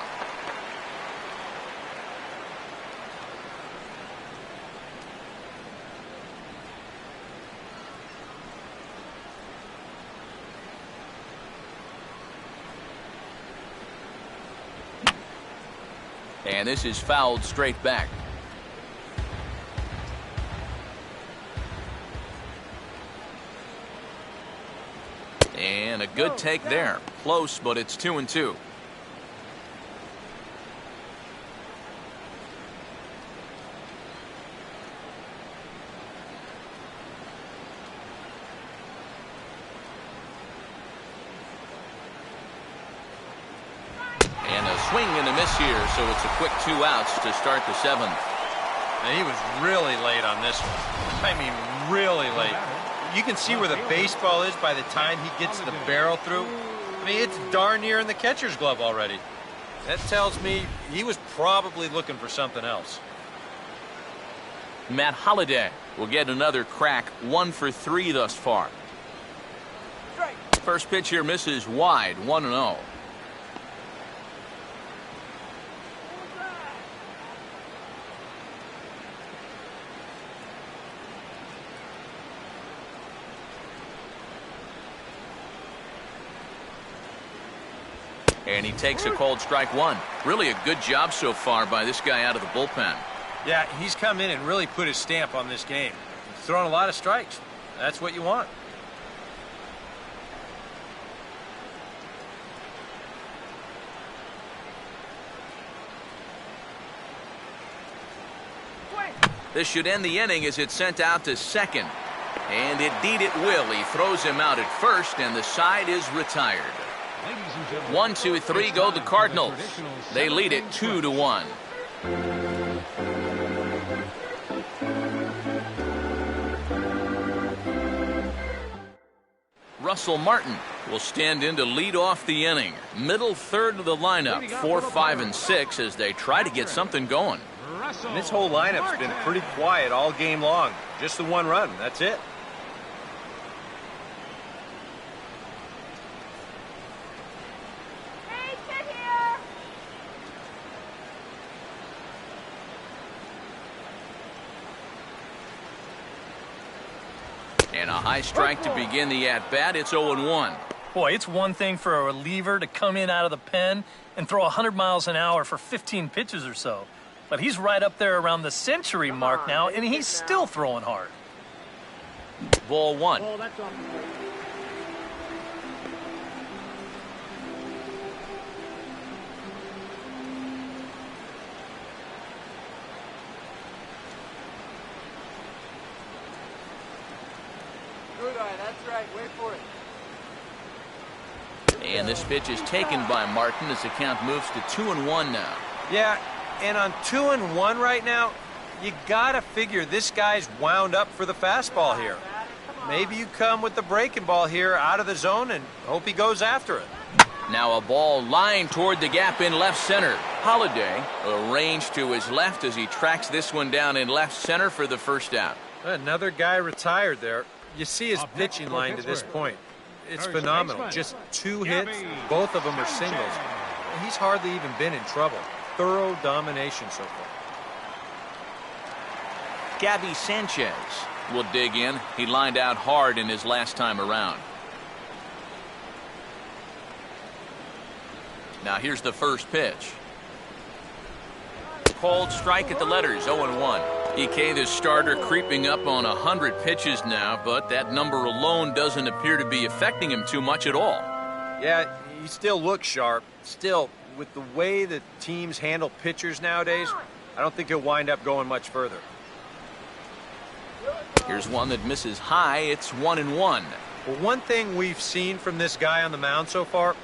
And this is fouled straight back. And a good take there. Close, but it's 2-2. And a swing and a miss here, so it's a quick 2 outs to start the 7th. And he was really late on this one. I mean, really late. You can see where the baseball is by the time he gets the barrel through. I mean, it's darn near in the catcher's glove already. That tells me he was probably looking for something else. Matt Holliday will get another crack. 1 for 3 thus far. First pitch here misses wide. 1-0. And he takes a cold strike 1. Really a good job so far by this guy out of the bullpen. Yeah, he's come in and really put his stamp on this game. He's thrown a lot of strikes. That's what you want. This should end the inning as it's sent out to second. And indeed it will. He throws him out at first, and the side is retired. 1, 2, 3 go the Cardinals. They lead it 2-1. Russell Martin will stand in to lead off the inning. Middle third of the lineup, 4, 5, and 6 as they try to get something going. And this whole lineup's been pretty quiet all game long. Just the 1 run. That's it. And a high strike to begin the at-bat. It's 0-1. Boy, it's one thing for a reliever to come in out of the pen and throw 100 miles an hour for 15 pitches or so. But he's right up there around the century mark now, and he's still throwing hard. Ball 1. Oh, that's off. Good eye, that's right. Wait for it. And this pitch is taken by Martin as the count moves to 2-1 now. Yeah, and on 2-1 right now, you gotta figure this guy's wound up for the fastball here. Maybe you come with the breaking ball here out of the zone and hope he goes after it. Now a ball lined toward the gap in left center. Holliday arranged to his left as he tracks this one down in left center for the first out. Another guy retired there. You see his pitching line to this point. It's phenomenal. Just 2 hits, both of them are singles. He's hardly even been in trouble. Thorough domination so far. Gabby Sanchez will dig in. He lined out hard in his last time around. Now here's the first pitch. Called strike at the letters, 0-1. EK, the starter, creeping up on 100 pitches now, but that number alone doesn't appear to be affecting him too much at all. Yeah, he still looks sharp. Still, with the way that teams handle pitchers nowadays, I don't think he'll wind up going much further. Here's one that misses high. It's 1-1. Well, one thing we've seen from this guy on the mound so far,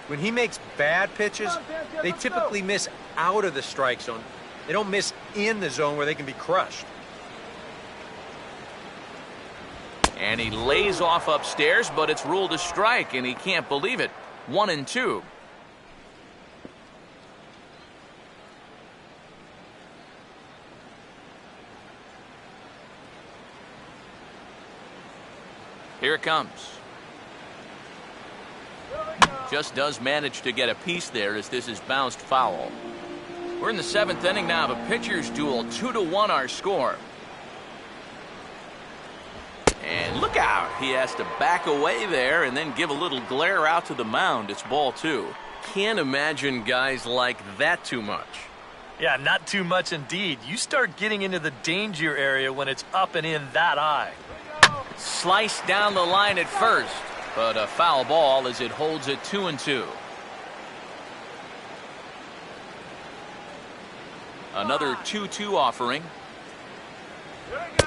when he makes bad pitches, they typically miss out of the strike zone. They don't miss in the zone where they can be crushed. And he lays off upstairs, but it's ruled a strike, and he can't believe it. 1-2. Here it comes. Just does manage to get a piece there as this is bounced foul. We're in the 7th inning now of a pitcher's duel. 2-1 our score. And look out. He has to back away there and then give a little glare out to the mound. It's ball 2. Can't imagine guys like that too much. Yeah, not too much indeed. You start getting into the danger area when it's up and in that high. Sliced down the line at first, but a foul ball as it holds it 2-2. Another 2-2 offering.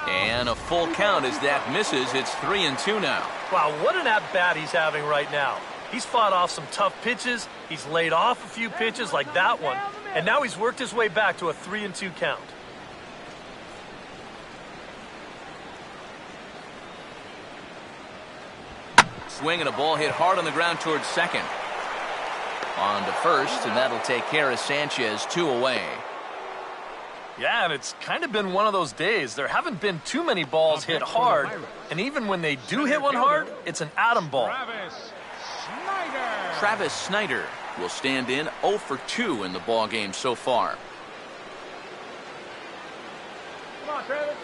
And a full count as that misses. It's 3-2 now. Wow, what an at-bat he's having right now. He's fought off some tough pitches. He's laid off a few pitches like that one. And now he's worked his way back to a 3-2 count. Swing and a ball hit hard on the ground towards second. On to first, and that'll take care of Sanchez. 2 away. Yeah, and it's kind of been one of those days. There haven't been too many balls hit hard, and even when they do hit one hard, it's an atom ball. Travis Snyder will stand in 0 for 2 in the ball game so far. Come on, Travis.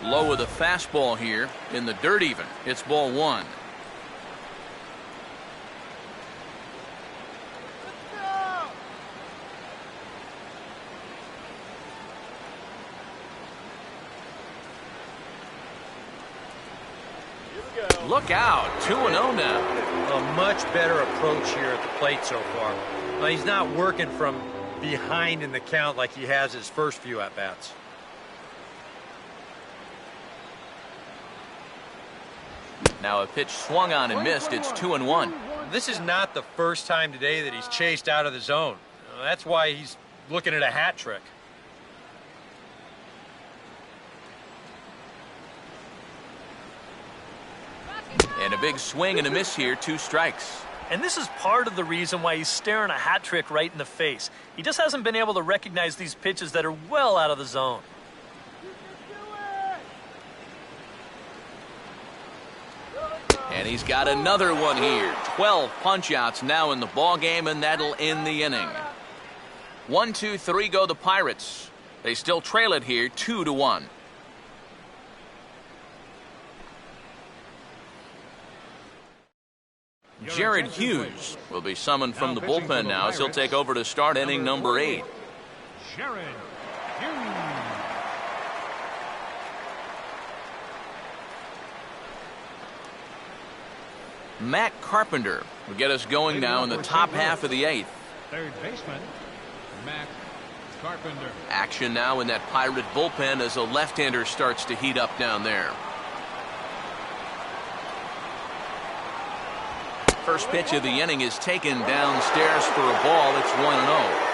Low with a fastball here in the dirt even. It's ball 1. Look out, 2-0 now. A much better approach here at the plate so far. Now, he's not working from behind in the count like he has his first few at-bats. Now a pitch swung on and missed. It's 2-1. This is not the first time today that he's chased out of the zone. That's why he's looking at a hat trick. And a big swing and a miss here. 2 strikes. And this is part of the reason why he's staring a hat trick right in the face. He just hasn't been able to recognize these pitches that are well out of the zone. And he's got another one here. 12 punch-outs now in the ball game, and that'll end the inning. 1, 2, 3 go the Pirates. They still trail it here 2-1. Jared Hughes will be summoned from the bullpen now as he'll take over to start inning number 8. Jared Hughes. Matt Carpenter will get us going now in the top half of the 8th. Third baseman, Matt Carpenter. Action now in that Pirate bullpen as a left-hander starts to heat up down there. First pitch of the inning is taken downstairs for a ball. It's 1-0.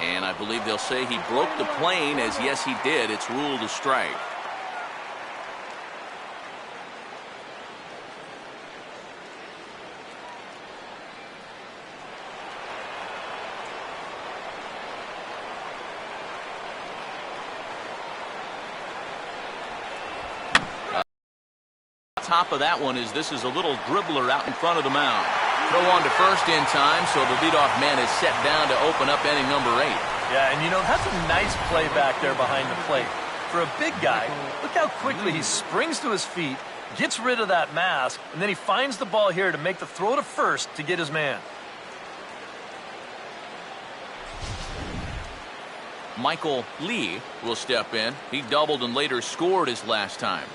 And I believe they'll say he broke the plane, as yes he did. It's ruled a strike. Top of that one is this is a little dribbler out in front of the mound. Throw on to first in time, so the leadoff man is set down to open up inning number 8. Yeah, and that's a nice play back there behind the plate. For a big guy, look how quickly he springs to his feet, gets rid of that mask, and then he finds the ball here to make the throw to first to get his man. Michael Lee will step in. He doubled and later scored his last time.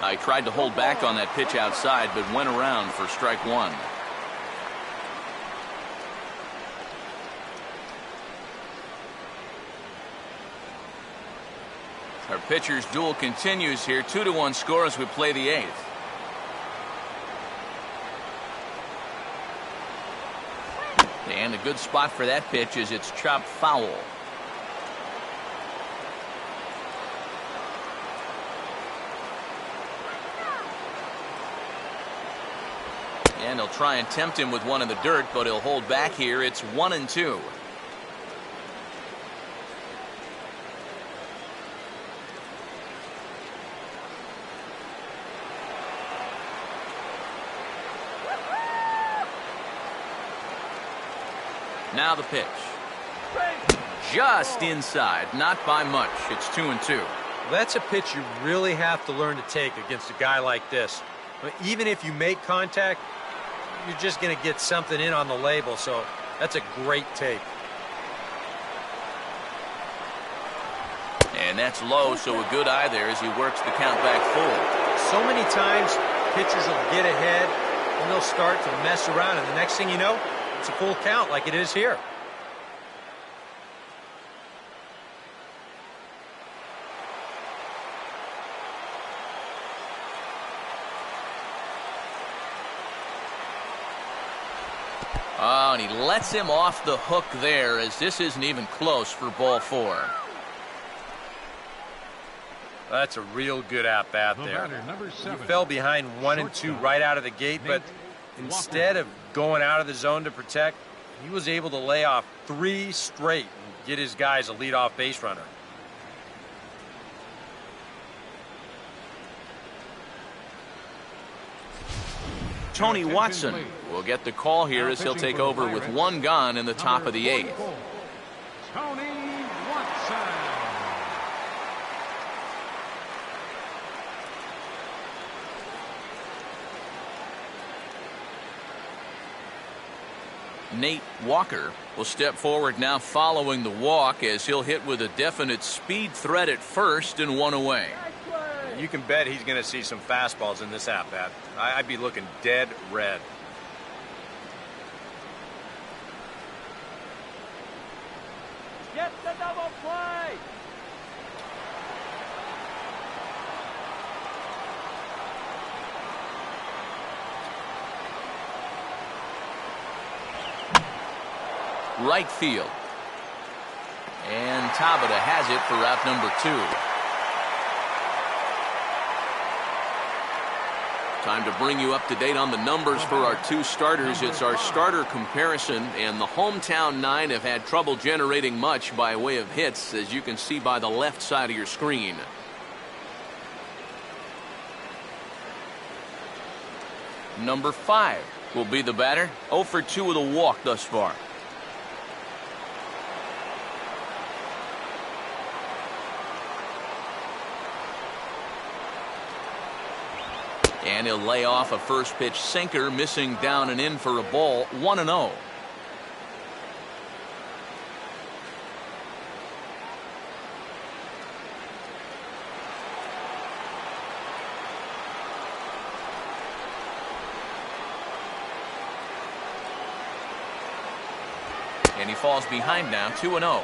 I tried to hold back on that pitch outside, but went around for strike 1. Our pitcher's duel continues here. 2-1 score as we play the 8th. And a good spot for that pitch is it's chopped foul. And he'll try and tempt him with one in the dirt, but he'll hold back here. It's 1-2. Now the pitch. Just inside, not by much. It's 2-2. That's a pitch you really have to learn to take against a guy like this. Even if you make contact, you're just going to get something in on the label, so that's a great take. And that's low, so a good eye there as he works the count back full. So many times pitchers will get ahead and they'll start to mess around, and the next thing you know, it's a full count like it is here. Oh, and he lets him off the hook there as this isn't even close for ball 4. That's a real good at-bat there. He fell behind 1-2 right out of the gate, but instead of going out of the zone to protect, he was able to lay off 3 straight and get his guys a leadoff base runner. Tony Watson will get the call here as he'll take over with 1 gone in the top of the 8th. Tony Watson. Nate Walker will step forward now following the walk as he'll hit with a definite speed threat at first and 1 away. You can bet he's going to see some fastballs in this at-bat. I'd be looking dead red. Get the double play. Right field. And Tabata has it for out number 2. Time to bring you up to date on the numbers for our 2 starters. It's our starter comparison, and the hometown 9 have had trouble generating much by way of hits, as you can see by the left side of your screen. Number 5 will be the batter. 0 for 2 with a walk thus far. And he'll lay off a first pitch sinker, missing down and in for a ball. 1-0. And he falls behind now, 2-0.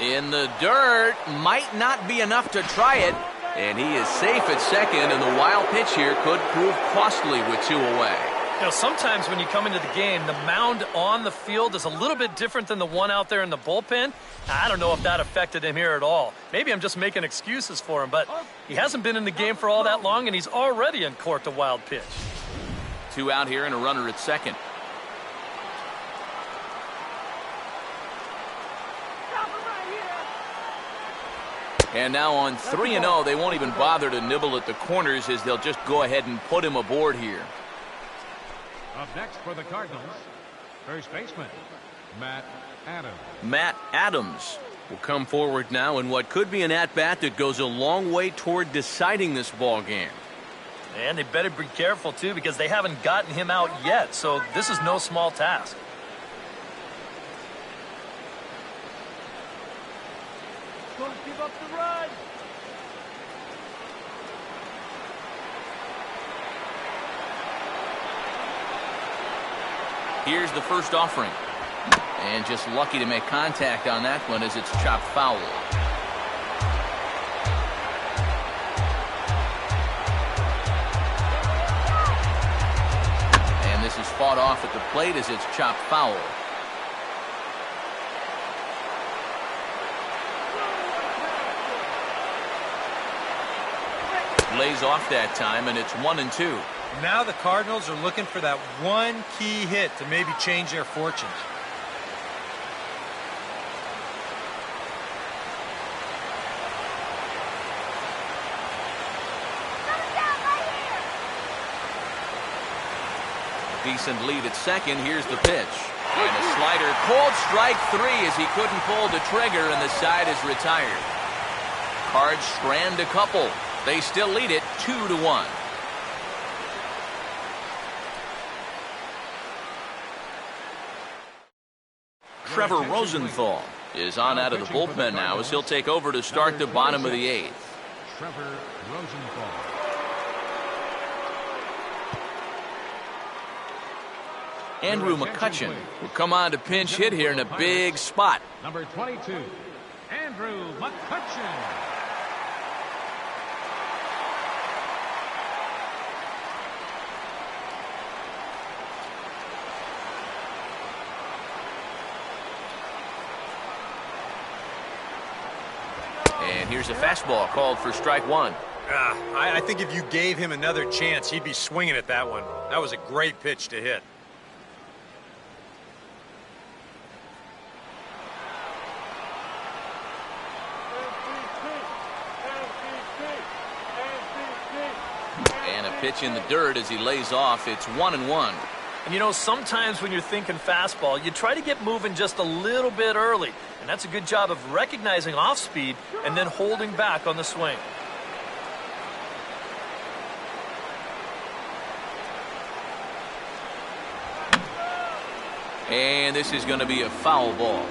In the dirt, might not be enough to try it, and he is safe at second, and the wild pitch here could prove costly with 2 away. You know, sometimes when you come into the game, the mound on the field is a little bit different than the one out there in the bullpen. I don't know if that affected him here at all. Maybe I'm just making excuses for him, but he hasn't been in the game for all that long, and he's already uncorked a wild pitch. 2 out here and a runner at second. And now on 3-0, they won't even bother to nibble at the corners as they'll just go ahead and put him aboard here. Up next for the Cardinals, first baseman, Matt Adams. Matt Adams will come forward now in what could be an at-bat that goes a long way toward deciding this ball game. And they better be careful, too, because they haven't gotten him out yet, so this is no small task. Don't give up the run. Here's the first offering. And just lucky to make contact on that one as it's chopped foul. And this is fought off at the plate as it's chopped foul. Lays off that time, and it's 1-2. Now the Cardinals are looking for that one key hit to maybe change their fortunes. Decent lead at second. Here's the pitch. And a slider. Called strike 3 as he couldn't pull the trigger, and the side is retired. Cards strand a couple. They still lead it 2-1. Trevor Rosenthal is on out of the bullpen now as he'll take over to start the bottom of the 8th. Trevor Rosenthal. Andrew McCutchen will come on to pinch hit here in a big spot. Number 22, Andrew McCutchen. And here's a fastball called for strike 1. I think if you gave him another chance, he'd be swinging at that one. That was a great pitch to hit. And a pitch in the dirt as he lays off. It's 1-1. And you know, sometimes when you're thinking fastball, you try to get moving just a little bit early. And that's a good job of recognizing off speed and then holding back on the swing. And this is going to be a foul ball.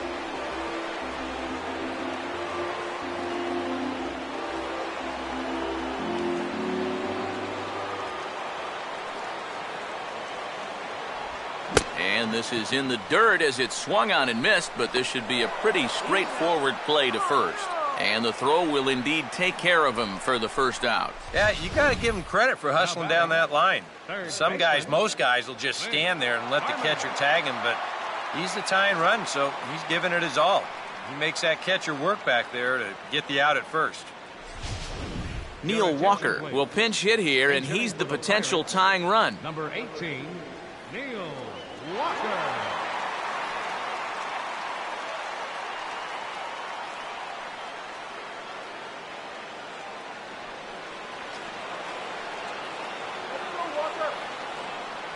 And this is in the dirt as it's swung on and missed, but this should be a pretty straightforward play to first. And the throw will indeed take care of him for the first out. Yeah, you got to give him credit for hustling down that line. Some guys, most guys, will just stand there and let the catcher tag him, but he's the tying run, so he's giving it his all. He makes that catcher work back there to get the out at first. Neil Walker will pinch hit here, and he's the potential tying run. Number 18, Neil Walker.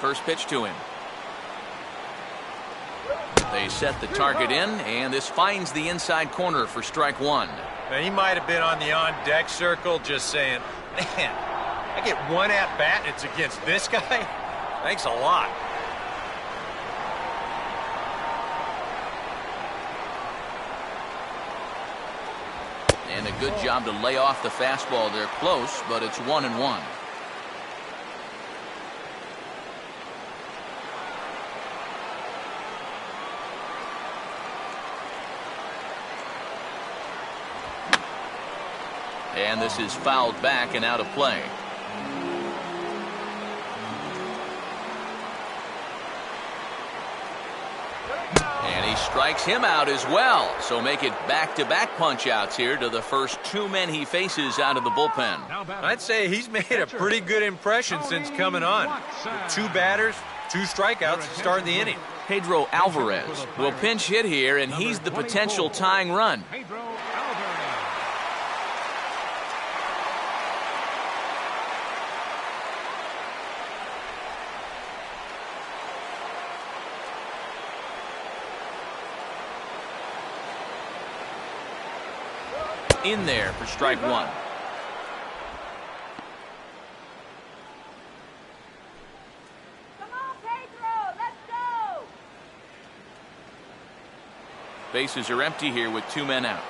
First pitch to him. They set the target in, and this finds the inside corner for strike 1. Now, he might have been on the on-deck circle just saying, man, I get one at-bat and it's against this guy? Thanks a lot. And a good job to lay off the fastball. They're close, but it's 1-1. And this is fouled back and out of play. he strikes him out as well. So make it back-to-back punch-outs here to the first two men he faces out of the bullpen. I'd say he's made a pretty good impression since coming on. With 2 batters, 2 strikeouts to start the inning. Pedro Alvarez will pinch hit here, and he's the potential tying run. Pedro Alvarez. In there for strike 1. Come on, Pedro, let's go! Bases are empty here with 2 men out.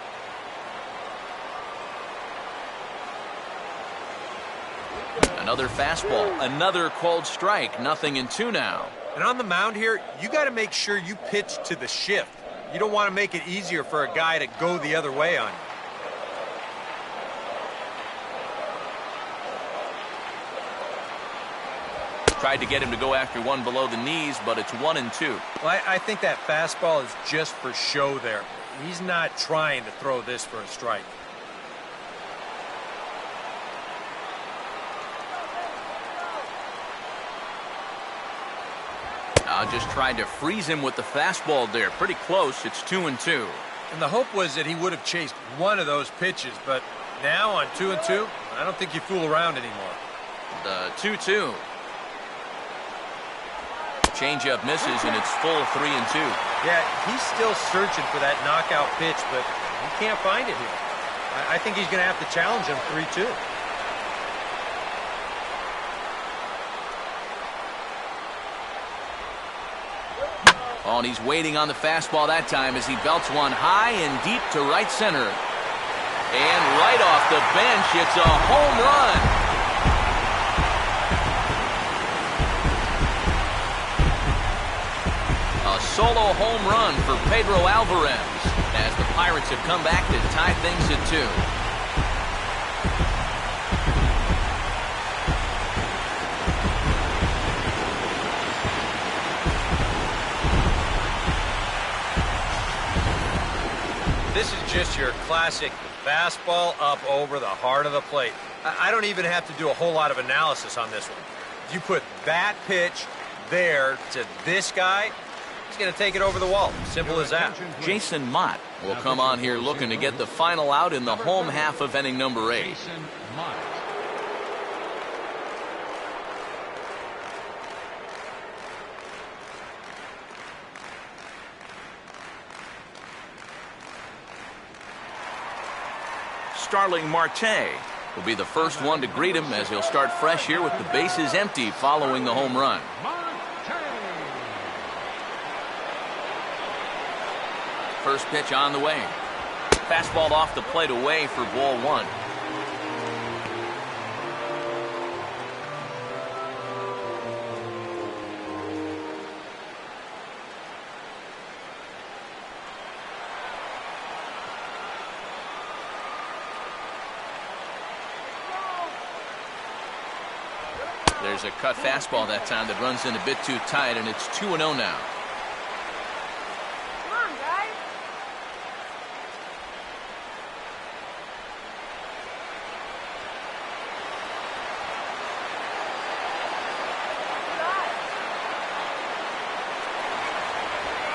Another fastball, another called strike, 0-2 now. And on the mound here, you got to make sure you pitch to the shift. You don't want to make it easier for a guy to go the other way on you. Tried to get him to go after one below the knees, but it's 1-2. Well, I think that fastball is just for show there. He's not trying to throw this for a strike. Just tried to freeze him with the fastball there. Pretty close. It's 2-2. And the hope was that he would have chased one of those pitches, but now on 2-2, I don't think you fool around anymore. The 2-2. Changeup misses, and it's full 3-2. Yeah, he's still searching for that knockout pitch, but he can't find it here. I think he's going to have to challenge him 3-2. Oh, and he's waiting on the fastball that time as he belts one high and deep to right center. And right off the bench, it's a home run. A solo home run for Pedro Alvarez as the Pirates have come back to tie things at 2. This is just your classic fastball up over the heart of the plate. I don't even have to do a whole lot of analysis on this one. You put that pitch there to this guy, he's going to take it over the wall. Simple as that. Jason Mott will come on here looking to get the final out in the home half of inning number 8. Jason Mott. Starling Marte will be the first one to greet him as he'll start fresh here with the bases empty following the home run. First pitch on the way. Fastball off the plate away for ball 1. There's a cut fastball that time that runs in a bit too tight, and it's 2-0 now. Come on, guys.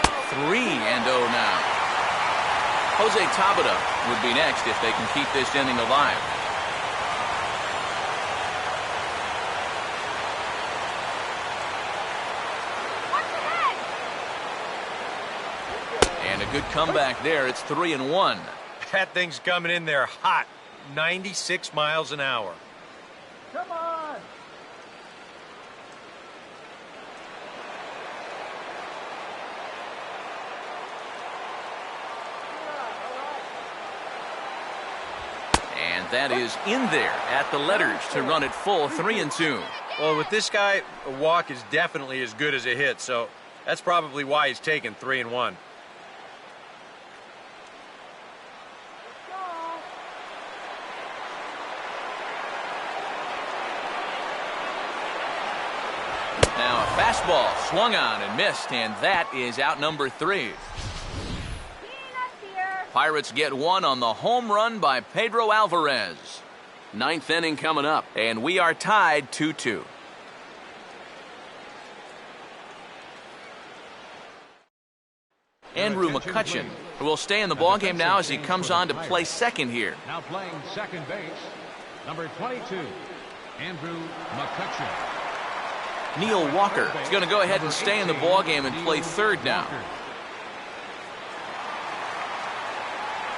Good 3-0 now. Jose Tabata would be next if they can keep this inning alive. Good comeback there. It's 3-1. That thing's coming in there hot. 96 miles an hour. Come on. And that is in there at the letters to run it full 3-2. Well, with this guy, a walk is definitely as good as a hit, so that's probably why he's taking 3-1. Now a fastball swung on and missed, and that is out number 3. Pirates get one on the home run by Pedro Alvarez. Ninth inning coming up, and we are tied 2-2. Andrew McCutcheon will stay in the ballgame now as he comes on to play second here. Now playing second base, number 22, Andrew McCutcheon. Neil Walker is going to go ahead and stay in the ballgame and play third now.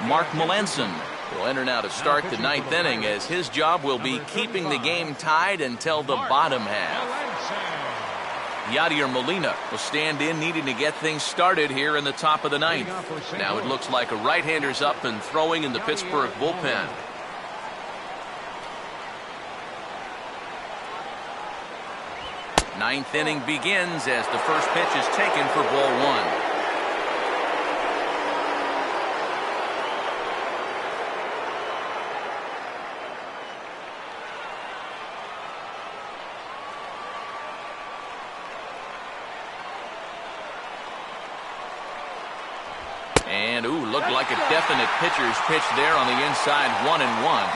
Mark Melanson will enter now to start the ninth inning, as his job will be keeping the game tied until the bottom half. Yadier Molina will stand in, needing to get things started here in the top of the ninth. Now it looks like a right-hander's up and throwing in the Pittsburgh bullpen. Ninth inning begins as the first pitch is taken for ball one. And, looked like a definite pitcher's pitch there on the inside, 1-1.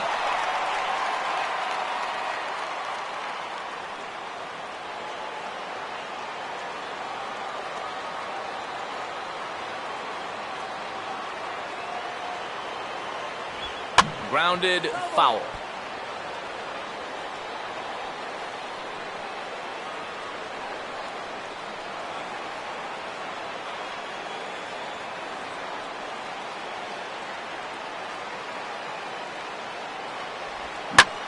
Grounded foul.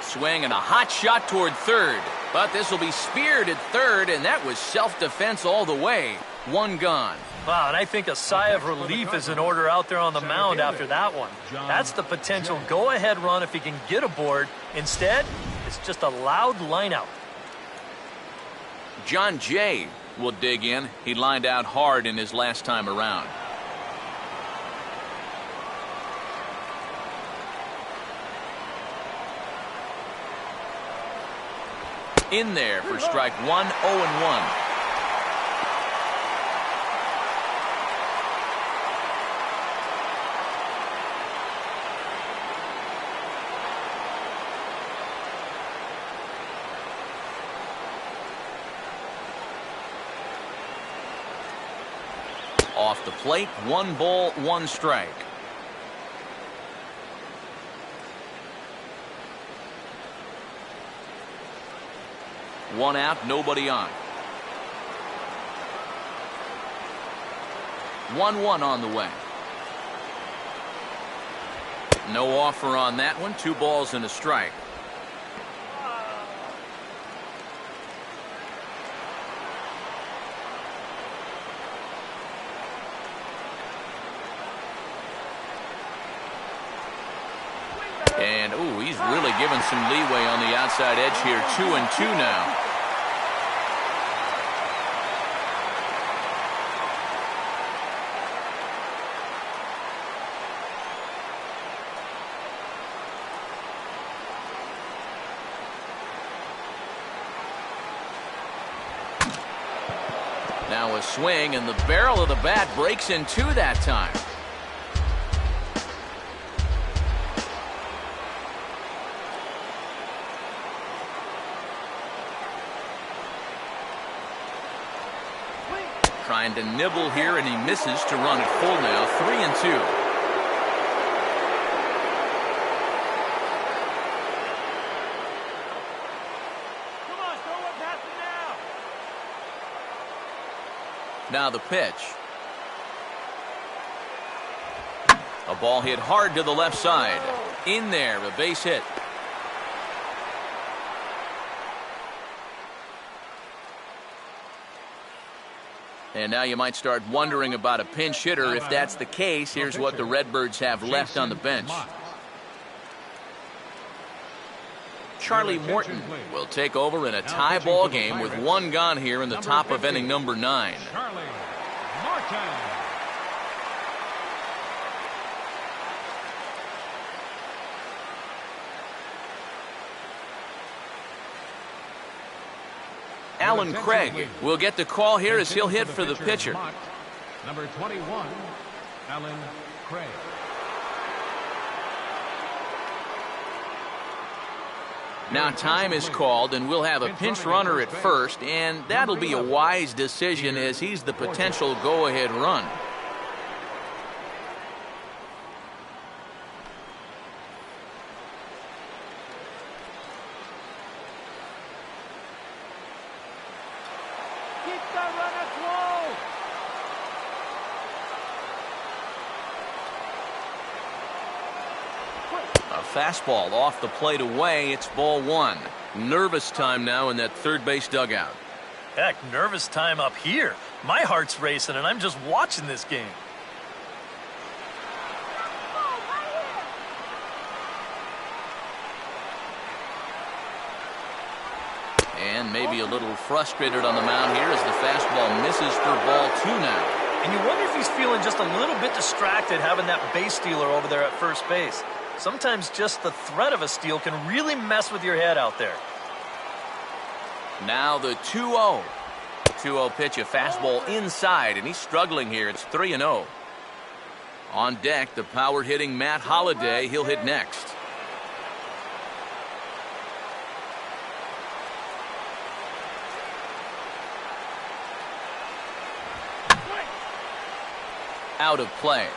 Swing and a hot shot toward third, but this will be speared at third, and that was self-defense all the way. One gone. Wow, and I think a sigh of relief is in order out there on the mound after that one. That's the potential go-ahead run if he can get aboard. Instead, it's just a loud line out. John Jay will dig in. He lined out hard in his last time around. In there for strike one, 0-1. Off the plate, 1 ball, 1 strike. One out, nobody on. 1-1 on the way. No offer on that one. 2 balls and a strike. And, he's really given some leeway on the outside edge here. 2-2 now. Now a swing, and the barrel of the bat breaks in 2 that time. Trying to nibble here, and he misses to run it full now. 3-2. Come on, throw what's happening now. Now the pitch. A ball hit hard to the left side. In there, a base hit. And now you might start wondering about a pinch hitter. If that's the case, here's what the Redbirds have left on the bench. Charlie Morton will take over in a tie ball game with 1 gone here in the top of inning number 9. Charlie Morton. Alan Craig will get the call here as he'll hit for the pitcher. Number 21, Alan Craig. Now time is called, and we'll have a pinch runner at first, and that'll be a wise decision as he's the potential go-ahead run. Keep the runner close. A fastball off the plate away. It's ball one. Nervous time now in that third base dugout. Heck, nervous time up here. My heart's racing, and I'm just watching this game. And maybe a little frustrated on the mound here as the fastball misses for ball two now. And you wonder if he's feeling just a little bit distracted having that base stealer over there at first base. Sometimes just the threat of a steal can really mess with your head out there. Now the 2-0. 2-0 pitch, a fastball inside, and he's struggling here. It's 3-0. On deck, the power-hitting Matt Holliday. He'll hit next. Out of play.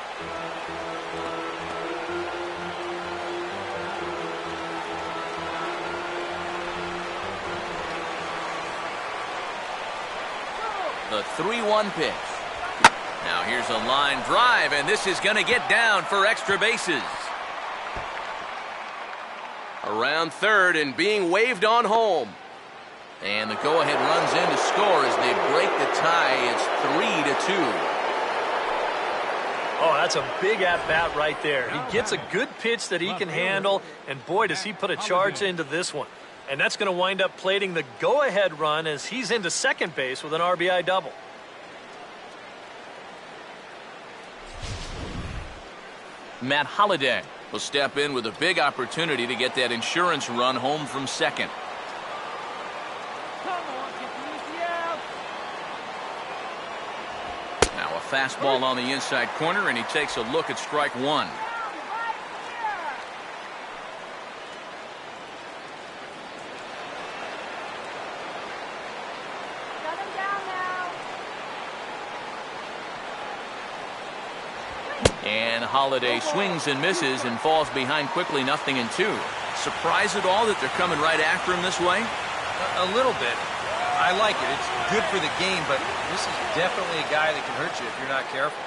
The 3-1 pitch. Now here's a line drive, and this is going to get down for extra bases. Around third and being waved on home. And the go-ahead runs in to score as they break the tie. It's 3-2. Oh, that's a big at-bat right there. He gets a good pitch that he can handle, and boy, does he put a charge into this one. And that's going to wind up plating the go-ahead run as he's into second base with an RBI double. Matt Holliday will step in with a big opportunity to get that insurance run home from second. Come on, get the easy out. Now a fastball on the inside corner, and he takes a look at strike one. Shut him down now. And Holliday swings and misses and falls behind quickly, 0-2. Surprised at all that they're coming right after him this way? A little bit. I like it. It's good for the game, but this is definitely a guy that can hurt you if you're not careful.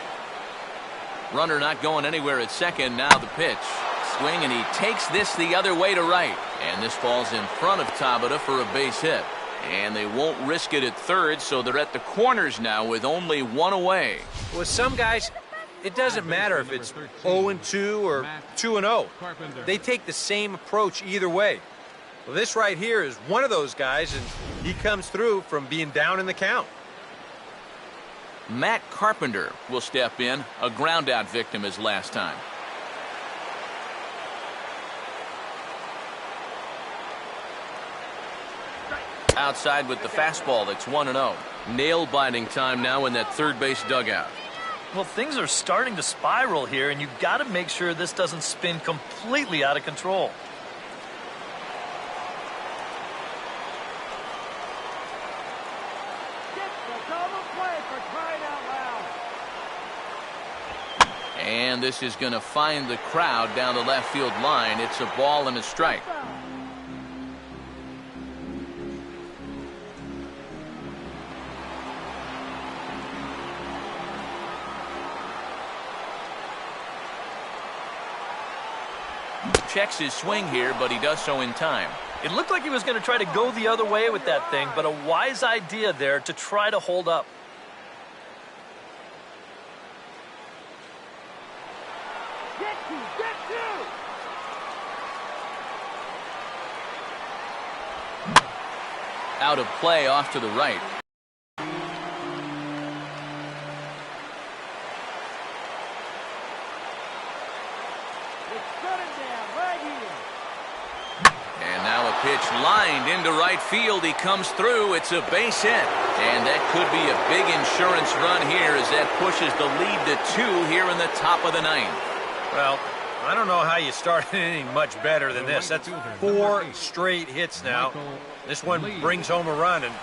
Runner not going anywhere at second. Now the pitch. Swing, and he takes this the other way to right. And this falls in front of Tabata for a base hit. And they won't risk it at third, so they're at the corners now with only one away. With some guys, it doesn't matter if it's 0-2 or 2-0. They take the same approach either way. Well, this right here is one of those guys, and he comes through from being down in the count. Matt Carpenter will step in, a ground-out victim his last time. Outside with the fastball, that's 1-0. Nail-biting time now in that third base dugout. Well, things are starting to spiral here, and you've got to make sure this doesn't spin completely out of control. Get the double play for crying out loud. And this is going to find the crowd down the left field line. It's a ball and a strike. Checks his swing here, but he does so in time. It looked like he was going to try to go the other way with that thing, but a wise idea there to try to hold up. Get to. Out of play off to the right. Pitch lined into right field. He comes through. It's a base hit. And that could be a big insurance run here as that pushes the lead to 2 here in the top of the ninth. Well, I don't know how you start an inning much better than this. That's 4 straight hits now. This one brings home a run, and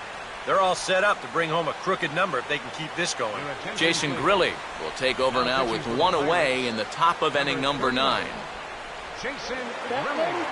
they're all set up to bring home a crooked number if they can keep this going. Jason Grilli will take over now with 1 away in the top of inning number 9. Jason Grilli.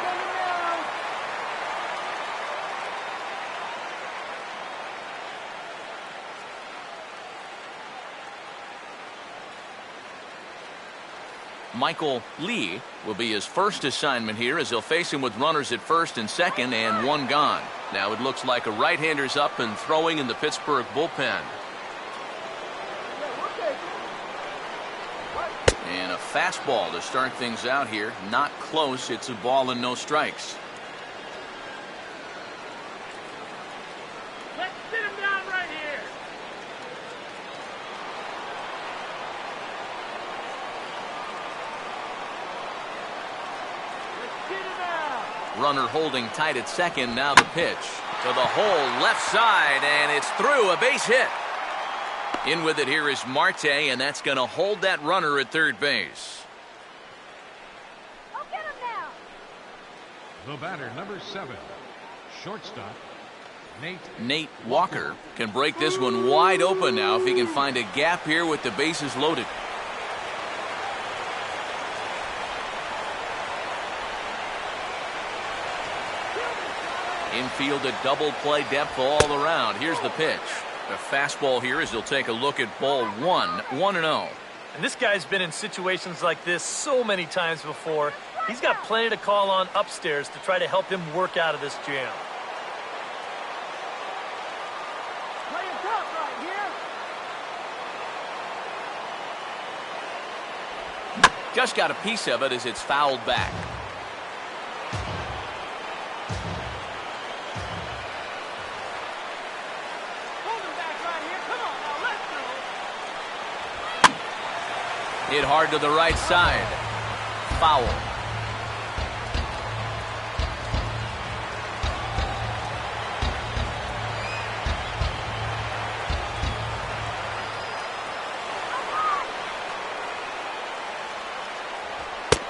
Michael Lee will be his first assignment here as he'll face him with runners at first and second and 1 gone. Now it looks like a right-hander's up and throwing in the Pittsburgh bullpen. And a fastball to start things out here. Not close. It's a ball and no strikes. Let's sit him down right here. Let's get him out. Runner holding tight at second. Now the pitch to the hole left side, and it's through. A base hit. In with it here is Marte, and that's going to hold that runner at third base. I'll get him now. The batter, number 7, shortstop, Nate Walker can break this one wide open now if he can find a gap here with the bases loaded. Infield a double play depth all around. Here's the pitch. A fastball here as he'll take a look at ball 1, 1-0. And this guy's been in situations like this so many times before. He's got plenty to call on upstairs to try to help him work out of this jam. Play him tough right here. Just got a piece of it as it's fouled back. Hit hard to the right side. Foul.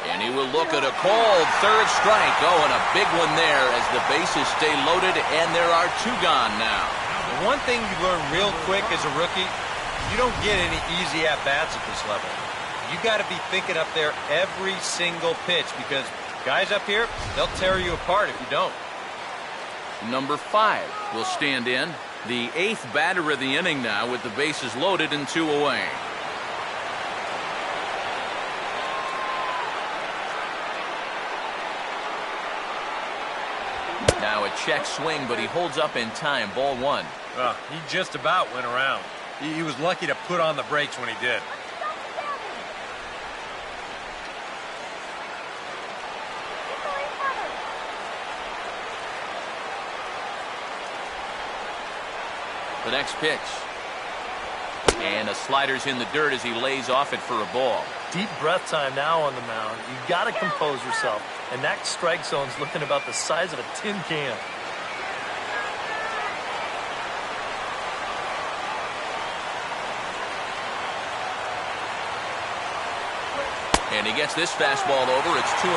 And he will look at a called third strike. Oh, and a big one there as the bases stay loaded, and there are 2 gone now. The one thing you learn real quick as a rookie, you don't get any easy at-bats at this level. You got to be thinking up there every single pitch because guys up here, they'll tear you apart if you don't. Number 5 will stand in. The 8th batter of the inning now with the bases loaded and 2 away. Now a check swing, but he holds up in time. Ball 1. He just about went around. He was lucky to put on the brakes when he did. The next pitch. And a slider's in the dirt as he lays off it for a ball. Deep breath time now on the mound. You got to compose yourself. And that strike zone's looking about the size of a tin can. And he gets this fastball over. It's 2-1.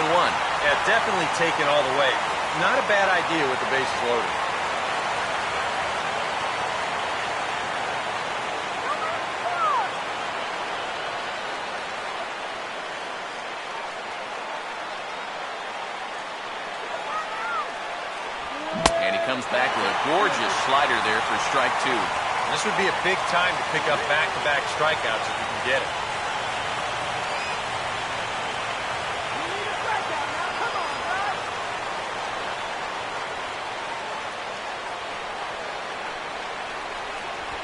Yeah, definitely taken all the way. Not a bad idea with the bases loaded. Comes back with a gorgeous slider there for strike 2. This would be a big time to pick up back-to-back strikeouts if you can get it. You need a strikeout now. Come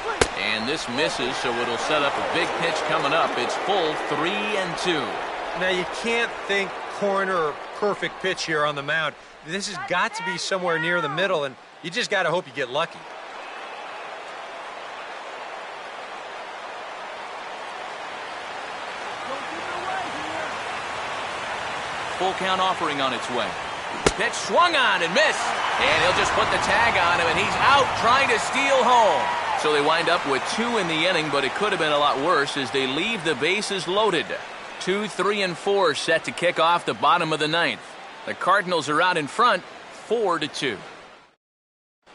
on, guys. And this misses, so it'll set up a big pitch coming up. It's full 3-2. Now you can't think corner or perfect pitch here on the mound. This has got to be somewhere near the middle, and you just got to hope you get lucky. Full count offering on its way. Pitch swung on and missed. And he'll just put the tag on him, and he's out trying to steal home. So they wind up with 2 in the inning, but it could have been a lot worse as they leave the bases loaded. 2, 3, and 4 set to kick off the bottom of the ninth. The Cardinals are out in front, 4-2.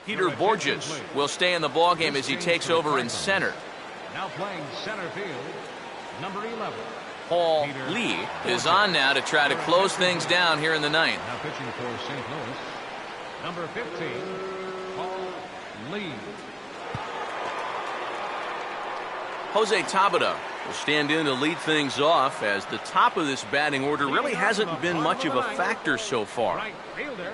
Peter Borges will stay in the ballgame as he takes over in center. Now playing center field, number 11. Paul Lee is on now to try to close things down here in the ninth. Now pitching for St. Louis, number 15, Paul Lee. Jose Tabata will stand in to lead things off, as the top of this batting order really hasn't been much of a factor so far.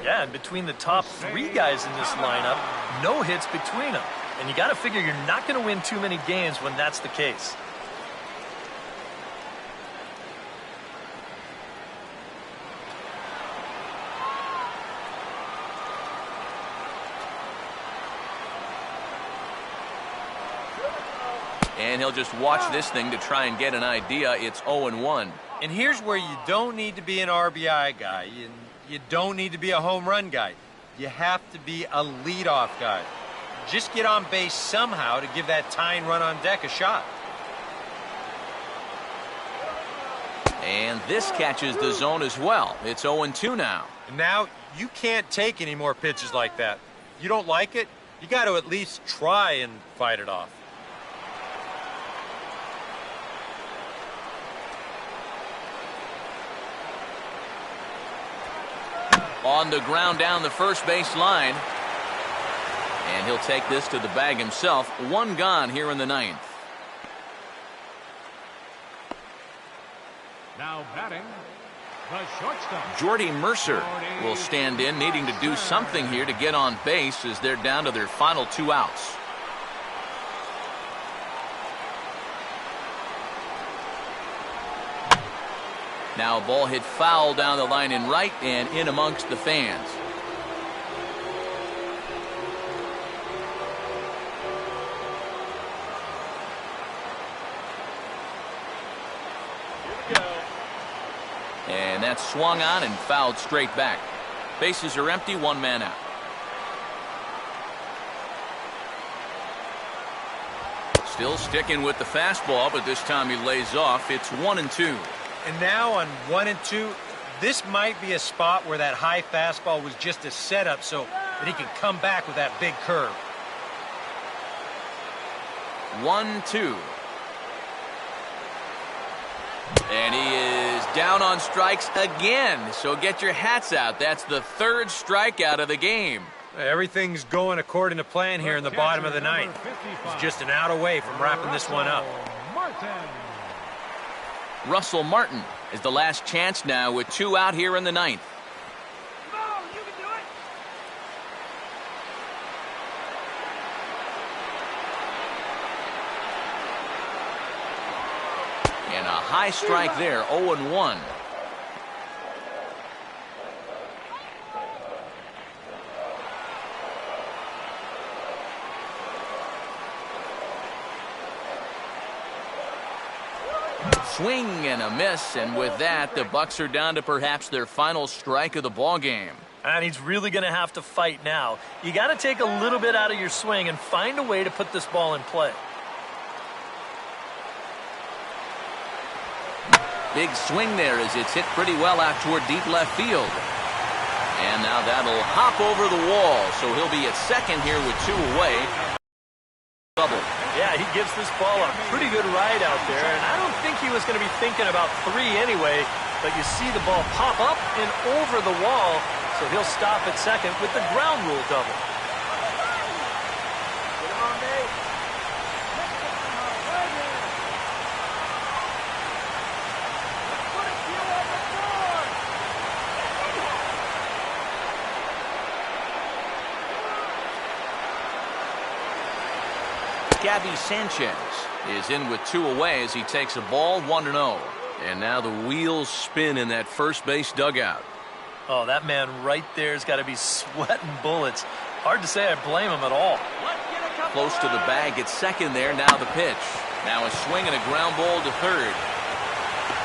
Yeah, and between the top 3 guys in this lineup, no hits between them. And you got to figure you're not going to win too many games when that's the case. And he'll just watch this thing to try and get an idea. It's 0-1. And here's where you don't need to be an RBI guy. You don't need to be a home run guy. You have to be a leadoff guy. Just get on base somehow to give that tying run on deck a shot. And this catches the zone as well. It's 0-2 now. And now you can't take any more pitches like that. You don't like it, you got to at least try and fight it off. On the ground down the first base line. And he'll take this to the bag himself. 1 gone here in the ninth. Now batting, the shortstop. Jordy Mercer will stand in, needing to do something here to get on base as they're down to their final 2 outs. Now a ball hit foul down the line in right and in amongst the fans. And that's swung on and fouled straight back. Bases are empty, 1 man out. Still sticking with the fastball, but this time he lays off. It's 1-2. And now on 1 and 2, this might be a spot where that high fastball was just a setup so that he can come back with that big curve. 1-2. And he is down on strikes again. So get your hats out. That's the 3rd strikeout of the game. Everything's going according to plan here in the bottom of the ninth. He's just an out away from wrapping this one up. Russell Martin is the last chance now with 2 out here in the ninth. Come on, you can do it. And a high strike there, 0-1. Swing and a miss, and with that, the Bucks are down to perhaps their final strike of the ball game. And he's really going to have to fight now. You got to take a little bit out of your swing and find a way to put this ball in play. Big swing there as it's hit pretty well out toward deep left field. And now that'll hop over the wall, so he'll be at second here with 2 away. Double. Yeah, he gives this ball a pretty good ride out there, and I don't think he was going to be thinking about 3 anyway, but you see the ball pop up and over the wall, so he'll stop at second with the ground rule double. Gabby Sanchez is in with 2 away as he takes a ball 1-0. And now the wheels spin in that first base dugout. Oh, that man right there's got to be sweating bullets. Hard to say I blame him at all. Close to the bag at second there. Now the pitch. Now a swing and a ground ball to third.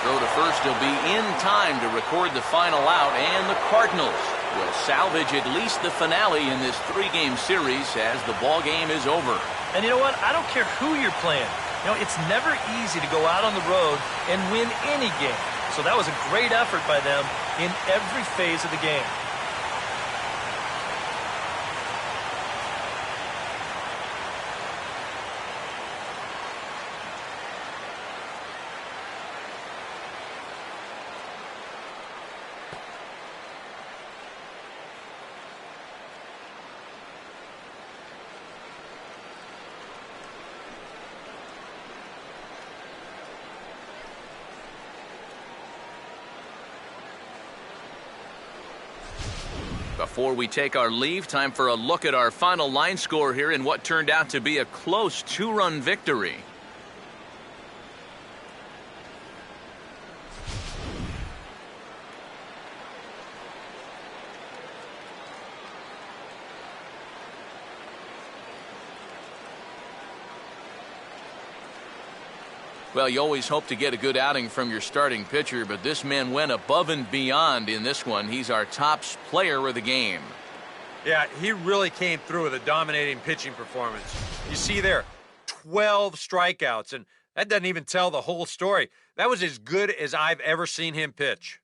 Throw to first. He'll be in time to record the final out, and the Cardinals will salvage at least the finale in this 3-game series as the ball game is over. And you know what? I don't care who you're playing. You know, it's never easy to go out on the road and win any game. So that was a great effort by them in every phase of the game. Before we take our leave, time for a look at our final line score here in what turned out to be a close 2-run victory. Well, you always hope to get a good outing from your starting pitcher, but this man went above and beyond in this one. He's our top player of the game. Yeah, he really came through with a dominating pitching performance. You see there, 12 strikeouts, and that doesn't even tell the whole story. That was as good as I've ever seen him pitch.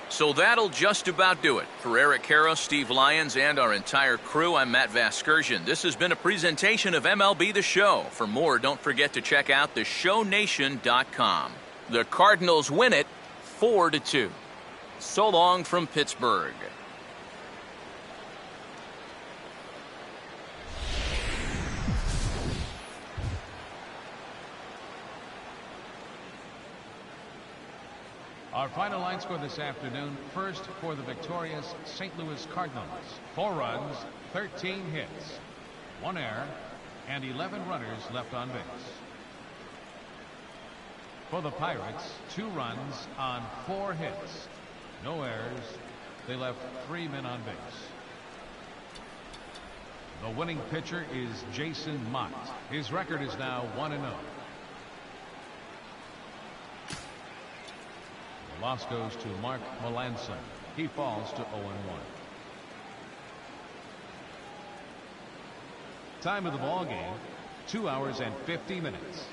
So that'll just about do it. For Eric Karros, Steve Lyons, and our entire crew, I'm Matt Vasgersian. This has been a presentation of MLB The Show. For more, don't forget to check out theshownation.com. The Cardinals win it 4-2. So long from Pittsburgh. Our final line score this afternoon, first for the victorious St. Louis Cardinals. 4 runs, 13 hits, 1 error, and 11 runners left on base. For the Pirates, 2 runs on 4 hits, no errors. They left 3 men on base. The winning pitcher is Jason Mott. His record is now 1-0. The loss goes to Mark Melanson. He falls to 0-1. Time of the ball game, 2 hours and 50 minutes.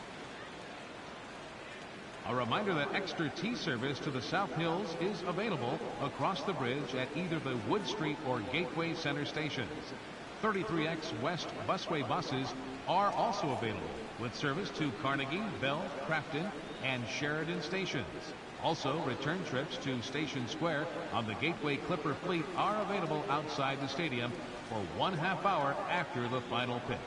A reminder that extra tea service to the South Hills is available across the bridge at either the Wood Street or Gateway Center stations. 33X West Busway buses are also available with service to Carnegie, Bell, Crafton, and Sheridan stations. Also, return trips to Station Square on the Gateway Clipper fleet are available outside the stadium for 1/2 hour after the final pitch.